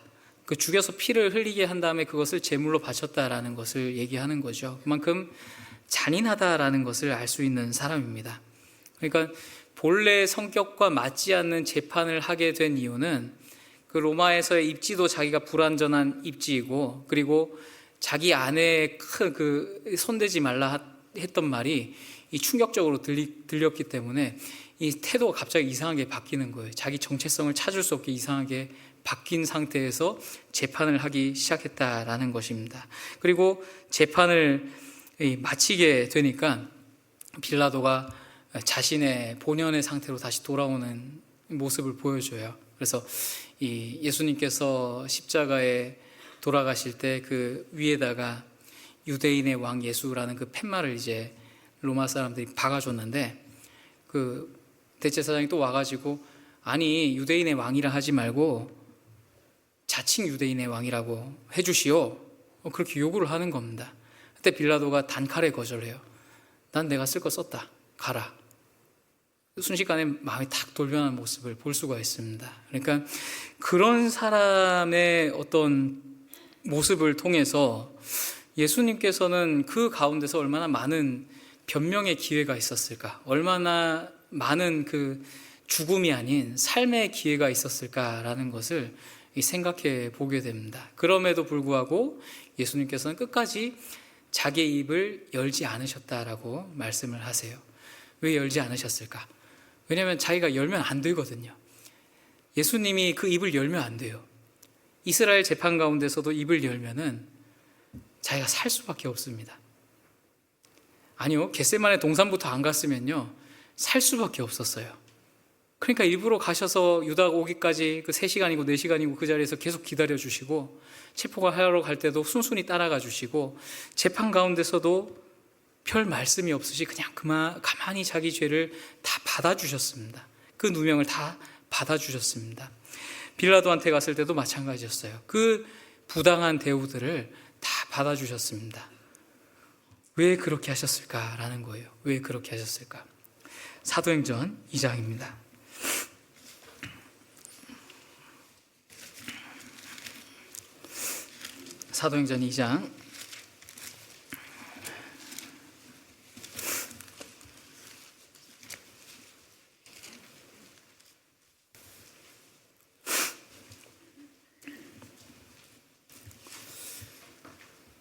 그 죽여서 피를 흘리게 한 다음에 그것을 제물로 바쳤다라는 것을 얘기하는 거죠. 그만큼 잔인하다라는 것을 알 수 있는 사람입니다. 그러니까 본래 성격과 맞지 않는 재판을 하게 된 이유는, 그 로마에서의 입지도 자기가 불완전한 입지이고, 그리고 자기 아내의 그 손대지 말라 했던 말이 이 충격적으로 들렸기 때문에 이 태도가 갑자기 이상하게 바뀌는 거예요. 자기 정체성을 찾을 수 없게 이상하게 바뀐 상태에서 재판을 하기 시작했다라는 것입니다. 그리고 재판을 마치게 되니까 빌라도가 자신의 본연의 상태로 다시 돌아오는 모습을 보여줘요. 그래서 이 예수님께서 십자가에 돌아가실 때 그 위에다가 유대인의 왕 예수라는 그 팻말을 이제 로마 사람들이 박아줬는데, 그 대제사장이 또 와가지고, 아니 유대인의 왕이라 하지 말고 자칭 유대인의 왕이라고 해주시오, 그렇게 요구를 하는 겁니다. 그때 빌라도가 단칼에 거절해요. 난 내가 쓸 거 썼다, 가라. 순식간에 마음이 탁 돌변한 모습을 볼 수가 있습니다. 그러니까 그런 사람의 어떤 모습을 통해서 예수님께서는 그 가운데서 얼마나 많은 변명의 기회가 있었을까, 얼마나 많은 그 죽음이 아닌 삶의 기회가 있었을까라는 것을 생각해 보게 됩니다. 그럼에도 불구하고 예수님께서는 끝까지 자기의 입을 열지 않으셨다라고 말씀을 하세요. 왜 열지 않으셨을까? 왜냐하면 자기가 열면 안 되거든요. 예수님이 그 입을 열면 안 돼요. 이스라엘 재판 가운데서도 입을 열면은 자기가 살 수밖에 없습니다. 아니요, 겟세마네 동산부터 안 갔으면요 살 수밖에 없었어요. 그러니까 일부러 가셔서 유다 오기까지 그 3시간이고 4시간이고 그 자리에서 계속 기다려 주시고, 체포가 하러 갈 때도 순순히 따라가 주시고, 재판 가운데서도 별 말씀이 없으시 그냥 가만히 자기 죄를 다 받아주셨습니다. 그 누명을 다 받아주셨습니다. 빌라도한테 갔을 때도 마찬가지였어요. 그 부당한 대우들을 다 받아주셨습니다. 왜 그렇게 하셨을까라는 거예요. 왜 그렇게 하셨을까? 사도행전 2장입니다.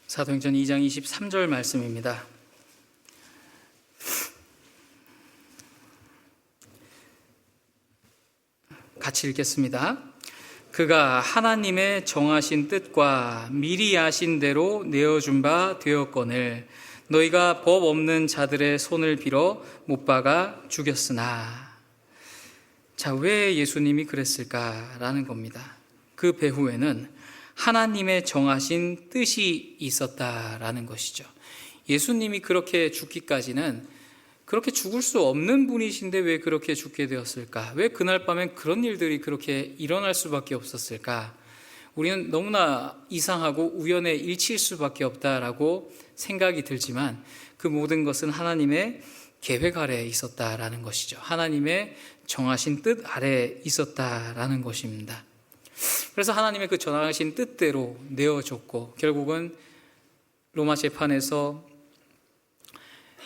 사도행전 2장 23절 말씀입니다. 같이 읽겠습니다. 그가 하나님의 정하신 뜻과 미리 아신 대로 내어준 바 되었거늘 너희가 법 없는 자들의 손을 빌어 못 박아 죽였으나. 자, 왜 예수님이 그랬을까라는 겁니다. 그 배후에는 하나님의 정하신 뜻이 있었다라는 것이죠. 예수님이 그렇게 죽기까지는 그렇게 죽을 수 없는 분이신데 왜 그렇게 죽게 되었을까? 왜 그날 밤엔 그런 일들이 그렇게 일어날 수밖에 없었을까? 우리는 너무나 이상하고 우연의 일치일 수밖에 없다라고 생각이 들지만 그 모든 것은 하나님의 계획 아래에 있었다라는 것이죠. 하나님의 정하신 뜻 아래에 있었다라는 것입니다. 그래서 하나님의 그 정하신 뜻대로 내어줬고, 결국은 로마 재판에서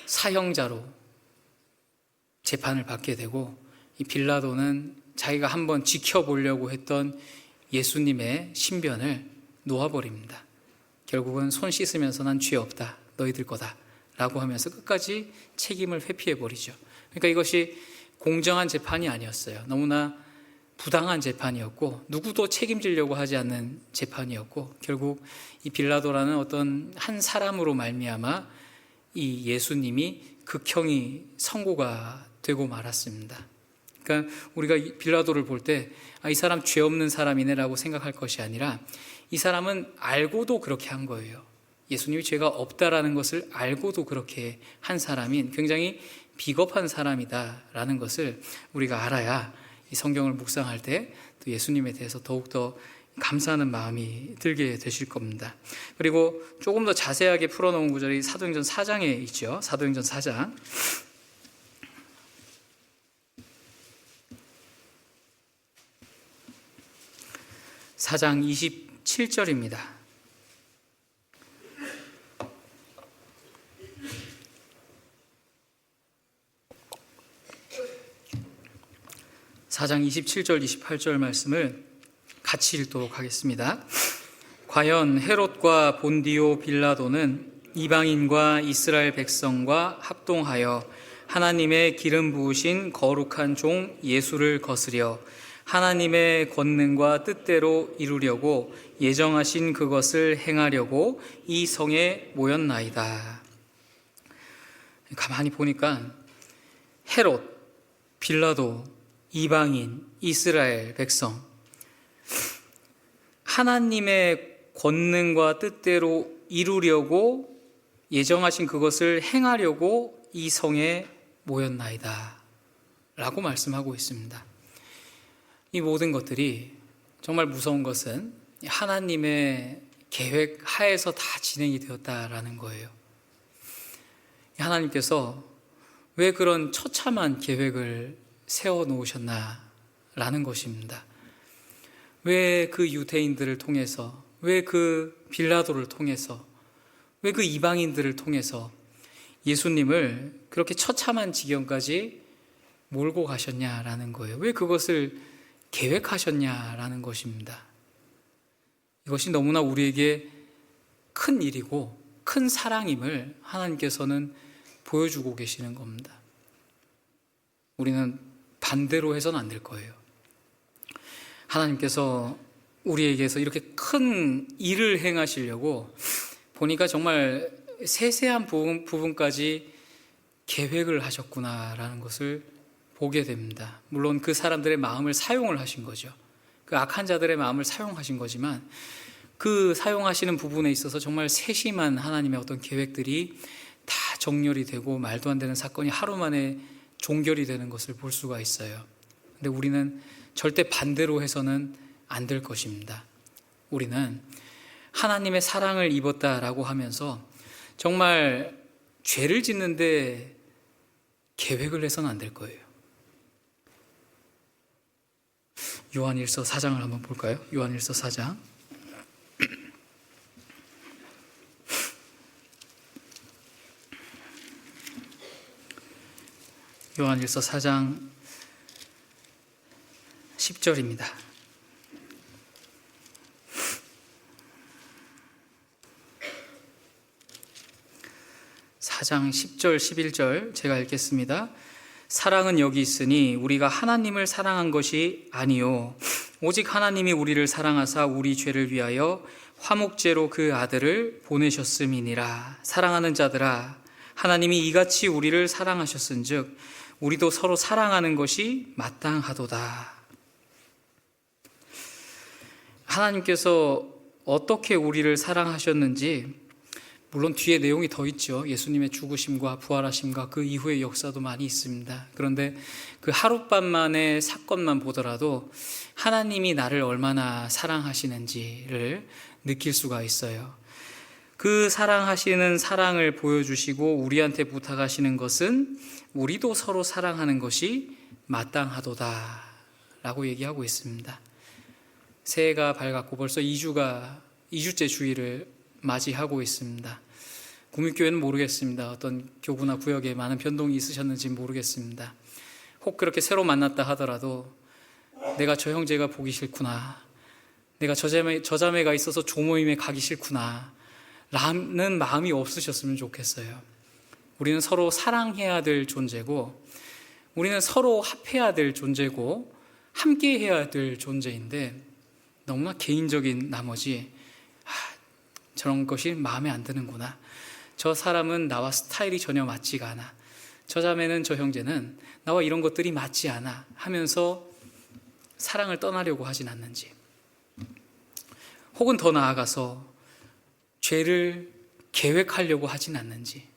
사형자로 재판을 받게 되고, 이 빌라도는 자기가 한번 지켜보려고 했던 예수님의 신변을 놓아버립니다. 결국은 손 씻으면서 난 죄 없다, 너희들 거다 라고 하면서 끝까지 책임을 회피해버리죠. 그러니까 이것이 공정한 재판이 아니었어요. 너무나 부당한 재판이었고 누구도 책임지려고 하지 않는 재판이었고, 결국 이 빌라도라는 어떤 한 사람으로 말미암아 이 예수님이 극형이 선고가 되고 말았습니다. 그러니까 우리가 빌라도를 볼 때 이 사람 죄 없는 사람이네라고 생각할 것이 아니라 이 사람은 알고도 그렇게 한 거예요. 예수님이 죄가 없다라는 것을 알고도 그렇게 한 사람인 굉장히 비겁한 사람이다라는 것을 우리가 알아야 이 성경을 묵상할 때 또 예수님에 대해서 더욱더 감사하는 마음이 들게 되실 겁니다. 그리고 조금 더 자세하게 풀어놓은 구절이 사도행전 4장에 있죠. 사도행전 4장 27절입니다. 사장 27절 28절 말씀을 같이 읽도록 하겠습니다. 과연 헤롯과 본디오 빌라도는 이방인과 이스라엘 백성과 합동하여 하나님의 기름 부으신 거룩한 종 예수를 거스려 하나님의 권능과 뜻대로 이루려고 예정하신 그것을 행하려고 이 성에 모였나이다. 가만히 보니까 헤롯, 빌라도, 이방인, 이스라엘 백성, 하나님의 권능과 뜻대로 이루려고 예정하신 그것을 행하려고 이 성에 모였나이다 라고 말씀하고 있습니다. 이 모든 것들이 정말 무서운 것은 하나님의 계획 하에서 다 진행이 되었다라는 거예요. 하나님께서 왜 그런 처참한 계획을 세워놓으셨나라는 것입니다. 왜 그 유대인들을 통해서, 왜 그 빌라도를 통해서, 왜 그 이방인들을 통해서 예수님을 그렇게 처참한 지경까지 몰고 가셨냐라는 거예요. 왜 그것을 계획하셨냐라는 것입니다. 이것이 너무나 우리에게 큰 일이고 큰 사랑임을 하나님께서는 보여주고 계시는 겁니다. 우리는 반대로 해서는 안 될 거예요. 하나님께서 우리에게서 이렇게 큰 일을 행하시려고 보니까 정말 세세한 부분까지 계획을 하셨구나라는 것을 보게 됩니다. 물론 그 사람들의 마음을 사용을 하신 거죠. 그 악한 자들의 마음을 사용하신 거지만 그 사용하시는 부분에 있어서 정말 세심한 하나님의 어떤 계획들이 다 정렬이 되고 말도 안 되는 사건이 하루 만에 종결이 되는 것을 볼 수가 있어요. 근데 우리는 절대 반대로 해서는 안 될 것입니다. 우리는 하나님의 사랑을 입었다라고 하면서 정말 죄를 짓는데 계획을 해서는 안 될 거예요. 요한일서 4장을 한번 볼까요? 요한일서 4장. 요한일서 4장 10절입니다. 4장 10절 11절 제가 읽겠습니다. 사랑은 여기 있으니 우리가 하나님을 사랑한 것이 아니요 오직 하나님이 우리를 사랑하사 우리 죄를 위하여 화목제로 그 아들을 보내셨음이니라. 사랑하는 자들아, 하나님이 이같이 우리를 사랑하셨은즉 우리도 서로 사랑하는 것이 마땅하도다. 하나님께서 어떻게 우리를 사랑하셨는지 물론 뒤에 내용이 더 있죠. 예수님의 죽으심과 부활하심과 그 이후의 역사도 많이 있습니다. 그런데 그 하룻밤만의 사건만 보더라도 하나님이 나를 얼마나 사랑하시는지를 느낄 수가 있어요. 그 사랑하시는 사랑을 보여주시고 우리한테 부탁하시는 것은 우리도 서로 사랑하는 것이 마땅하도다 라고 얘기하고 있습니다. 새해가 밝았고 벌써 2주째 주일을 맞이하고 있습니다. 구미교회는 모르겠습니다. 어떤 교구나 구역에 많은 변동이 있으셨는지 모르겠습니다. 혹 그렇게 새로 만났다 하더라도 내가 저 형제가 보기 싫구나, 내가 저 자매가 있어서 조모임에 가기 싫구나 라는 마음이 없으셨으면 좋겠어요. 우리는 서로 사랑해야 될 존재고 우리는 서로 합해야 될 존재고 함께 해야 될 존재인데 너무나 개인적인 나머지 저런 것이 마음에 안 드는구나, 저 사람은 나와 스타일이 전혀 맞지가 않아, 저 자매는 저 형제는 나와 이런 것들이 맞지 않아 하면서 사랑을 떠나려고 하진 않는지, 혹은 더 나아가서 죄를 계획하려고 하진 않는지.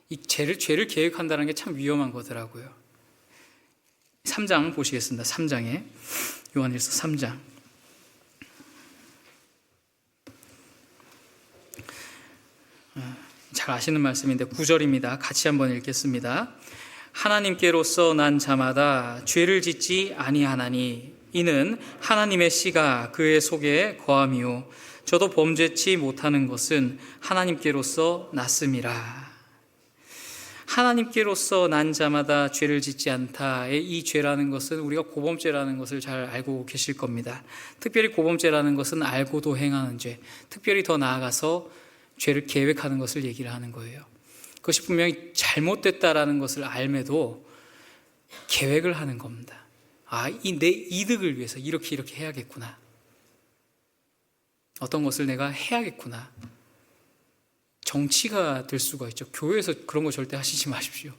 이 죄를 계획한다는 게 참 위험한 거더라고요. 3장 보시겠습니다. 3장에 요한일서 3장 잘 아시는 말씀인데 9절입니다. 같이 한번 읽겠습니다. 하나님께로서 난 자마다 죄를 짓지 아니하나니 이는 하나님의 씨가 그의 속에 거함이요 저도 범죄치 못하는 것은 하나님께로서 났음이라. 하나님께로서 난 자마다 죄를 짓지 않다의 이 죄라는 것은 우리가 고범죄라는 것을 잘 알고 계실 겁니다. 특별히 고범죄라는 것은 알고도 행하는 죄, 특별히 더 나아가서 죄를 계획하는 것을 얘기를 하는 거예요. 그것이 분명히 잘못됐다라는 것을 알매도 계획을 하는 겁니다. 이 내 이득을 위해서 이렇게 해야겠구나, 어떤 것을 내가 해야겠구나. 정치가 될 수가 있죠. 교회에서 그런 거 절대 하시지 마십시오.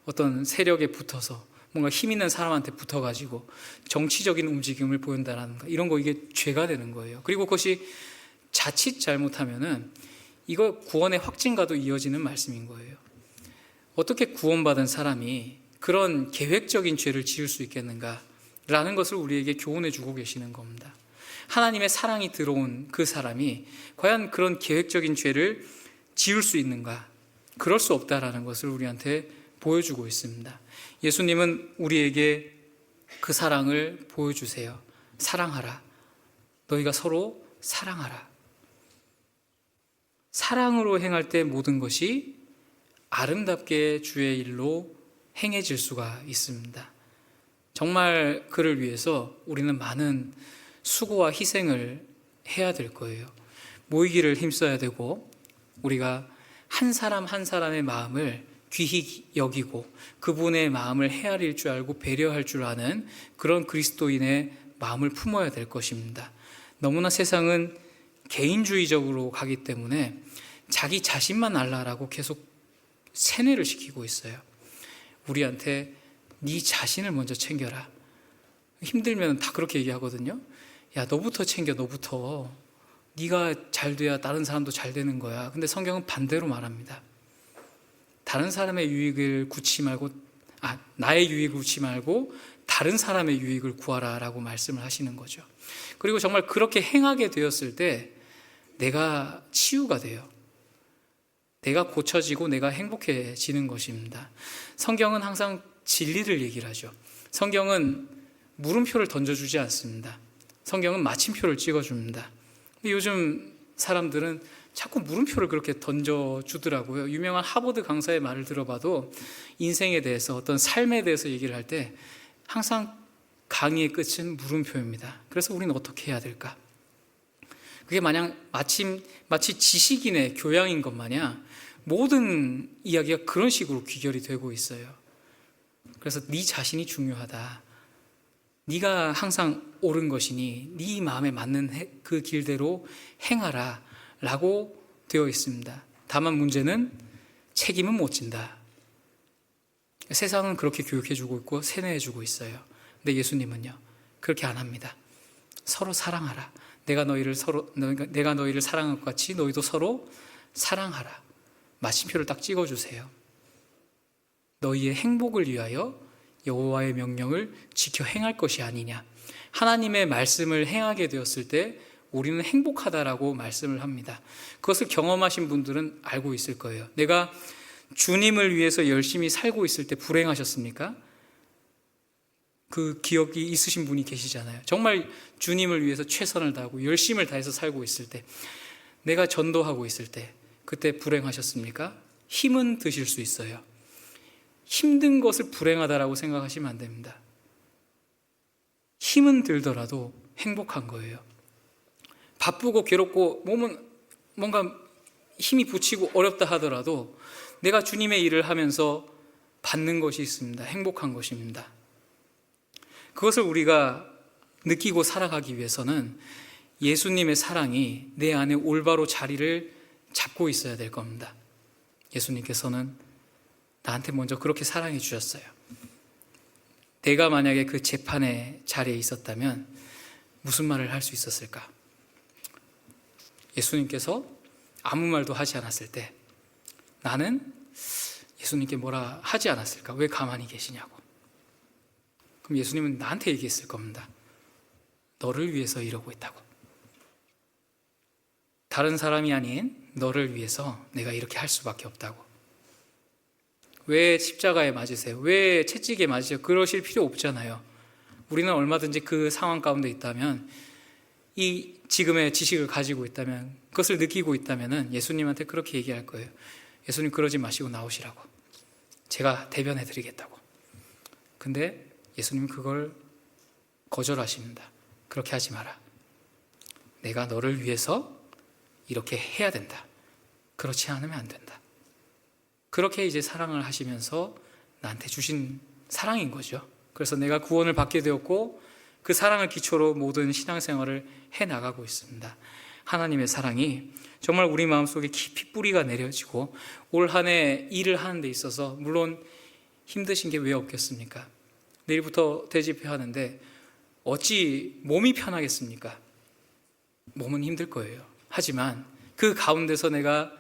어떤 세력에 붙어서 뭔가 힘 있는 사람한테 붙어가지고 정치적인 움직임을 보인다라는 거, 이런 거 이게 죄가 되는 거예요. 그리고 그것이 자칫 잘못하면은 이거 구원의 확증과도 이어지는 말씀인 거예요. 어떻게 구원받은 사람이 그런 계획적인 죄를 지을 수 있겠는가라는 것을 우리에게 교훈해 주고 계시는 겁니다. 하나님의 사랑이 들어온 그 사람이 과연 그런 계획적인 죄를 지을 수 있는가? 그럴 수 없다라는 것을 우리한테 보여주고 있습니다. 예수님은 우리에게 그 사랑을 보여주세요. 사랑하라. 너희가 서로 사랑하라. 사랑으로 행할 때 모든 것이 아름답게 주의 일로 행해질 수가 있습니다. 정말 그를 위해서 우리는 많은 수고와 희생을 해야 될 거예요. 모이기를 힘써야 되고 우리가 한 사람 한 사람의 마음을 귀히 여기고 그분의 마음을 헤아릴 줄 알고 배려할 줄 아는 그런 그리스도인의 마음을 품어야 될 것입니다. 너무나 세상은 개인주의적으로 가기 때문에 자기 자신만 알라라고 계속 세뇌를 시키고 있어요. 우리한테 네 자신을 먼저 챙겨라. 힘들면 다 그렇게 얘기하거든요. 야, 너부터 챙겨, 너부터. 네가 잘 돼야 다른 사람도 잘 되는 거야. 근데 성경은 반대로 말합니다. 다른 사람의 유익을 구치 말고, 나의 유익을 구치 말고 다른 사람의 유익을 구하라라고 말씀을 하시는 거죠. 그리고 정말 그렇게 행하게 되었을 때 내가 치유가 돼요. 내가 고쳐지고 내가 행복해지는 것입니다. 성경은 항상 진리를 얘기를 하죠. 성경은 물음표를 던져주지 않습니다. 성경은 마침표를 찍어줍니다. 요즘 사람들은 자꾸 물음표를 그렇게 던져주더라고요. 유명한 하버드 강사의 말을 들어봐도 인생에 대해서, 어떤 삶에 대해서 얘기를 할 때 항상 강의의 끝은 물음표입니다. 그래서 우리는 어떻게 해야 될까? 그게 마치 지식인의 교양인 것 마냥 모든 이야기가 그런 식으로 귀결이 되고 있어요. 그래서 네 자신이 중요하다. 네가 항상 옳은 것이니 네 마음에 맞는 그 길대로 행하라 라고 되어 있습니다. 다만 문제는 책임은 못 진다. 세상은 그렇게 교육해주고 있고 세뇌해주고 있어요. 근데 예수님은요, 그렇게 안 합니다. 서로 사랑하라. 내가 너희를 사랑한 것 같이 너희도 서로 사랑하라. 마침표를 딱 찍어주세요. 너희의 행복을 위하여 여호와의 명령을 지켜 행할 것이 아니냐. 하나님의 말씀을 행하게 되었을 때 우리는 행복하다라고 말씀을 합니다. 그것을 경험하신 분들은 알고 있을 거예요. 내가 주님을 위해서 열심히 살고 있을 때 불행하셨습니까? 그 기억이 있으신 분이 계시잖아요. 정말 주님을 위해서 최선을 다하고 열심을 다해서 살고 있을 때, 내가 전도하고 있을 때 그때 불행하셨습니까? 힘은 드실 수 있어요. 힘든 것을 불행하다라고 생각하시면 안 됩니다. 힘은 들더라도 행복한 거예요. 바쁘고 괴롭고 몸은 뭔가 힘이 붙이고 어렵다 하더라도 내가 주님의 일을 하면서 받는 것이 있습니다. 행복한 것입니다. 그것을 우리가 느끼고 살아가기 위해서는 예수님의 사랑이 내 안에 올바로 자리를 잡고 있어야 될 겁니다. 예수님께서는 나한테 먼저 그렇게 사랑해 주셨어요. 내가 만약에 그 재판의 자리에 있었다면 무슨 말을 할 수 있었을까? 예수님께서 아무 말도 하지 않았을 때 나는 예수님께 뭐라 하지 않았을까? 왜 가만히 계시냐고. 그럼 예수님은 나한테 얘기했을 겁니다. 너를 위해서 이러고 있다고. 다른 사람이 아닌 너를 위해서 내가 이렇게 할 수밖에 없다고. 왜 십자가에 맞으세요? 왜 채찍에 맞으세요? 그러실 필요 없잖아요. 우리는 얼마든지 그 상황 가운데 있다면, 이 지금의 지식을 가지고 있다면, 그것을 느끼고 있다면 예수님한테 그렇게 얘기할 거예요. 예수님, 그러지 마시고 나오시라고. 제가 대변해 드리겠다고. 근데 예수님 그걸 거절하십니다. 그렇게 하지 마라. 내가 너를 위해서 이렇게 해야 된다. 그렇지 않으면 안 된다. 그렇게 이제 사랑을 하시면서 나한테 주신 사랑인 거죠. 그래서 내가 구원을 받게 되었고 그 사랑을 기초로 모든 신앙생활을 해나가고 있습니다. 하나님의 사랑이 정말 우리 마음속에 깊이 뿌리가 내려지고 올 한 해 일을 하는 데 있어서 물론 힘드신 게 왜 없겠습니까? 내일부터 대집회 하는데 어찌 몸이 편하겠습니까? 몸은 힘들 거예요. 하지만 그 가운데서 내가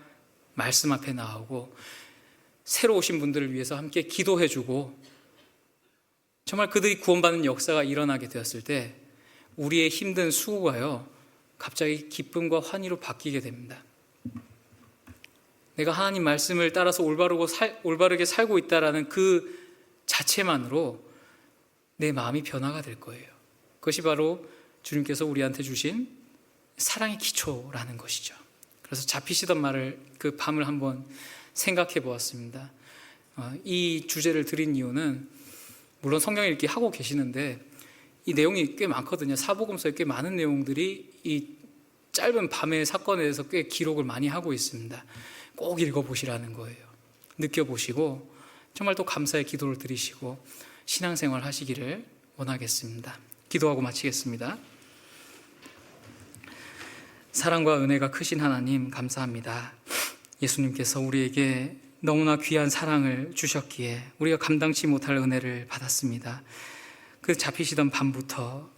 말씀 앞에 나오고 새로 오신 분들을 위해서 함께 기도해주고 정말 그들이 구원받는 역사가 일어나게 되었을 때 우리의 힘든 수고가요 갑자기 기쁨과 환희로 바뀌게 됩니다. 내가 하나님 말씀을 따라서 올바르게 살고 있다라는 그 자체만으로 내 마음이 변화가 될 거예요. 그것이 바로 주님께서 우리한테 주신 사랑의 기초라는 것이죠. 그래서 잡히시던 말을 그 밤을 한번 생각해 보았습니다. 이 주제를 드린 이유는 물론 성경 읽기 하고 계시는데 이 내용이 꽤 많거든요. 사복음서에 꽤 많은 내용들이 이 짧은 밤의 사건에 대해서 꽤 기록을 많이 하고 있습니다. 꼭 읽어보시라는 거예요. 느껴보시고 정말 또 감사의 기도를 드리시고 신앙생활 하시기를 원하겠습니다. 기도하고 마치겠습니다. 사랑과 은혜가 크신 하나님 감사합니다. 예수님께서 우리에게 너무나 귀한 사랑을 주셨기에 우리가 감당치 못할 은혜를 받았습니다. 그 잡히시던 밤부터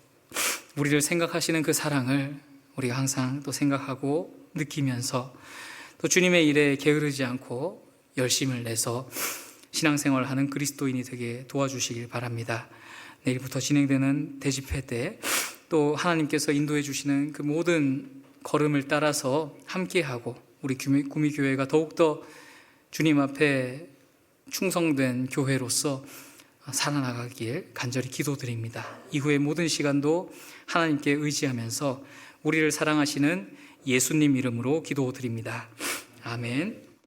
우리를 생각하시는 그 사랑을 우리가 항상 또 생각하고 느끼면서 또 주님의 일에 게으르지 않고 열심을 내서 신앙생활을 하는 그리스도인이 되게 도와주시길 바랍니다. 내일부터 진행되는 대집회 때 또 하나님께서 인도해 주시는 그 모든 걸음을 따라서 함께하고 우리 구미교회가 더욱더 주님 앞에 충성된 교회로서 살아나가길 간절히 기도드립니다. 이후의 모든 시간도 하나님께 의지하면서 우리를 사랑하시는 예수님 이름으로 기도드립니다. 아멘.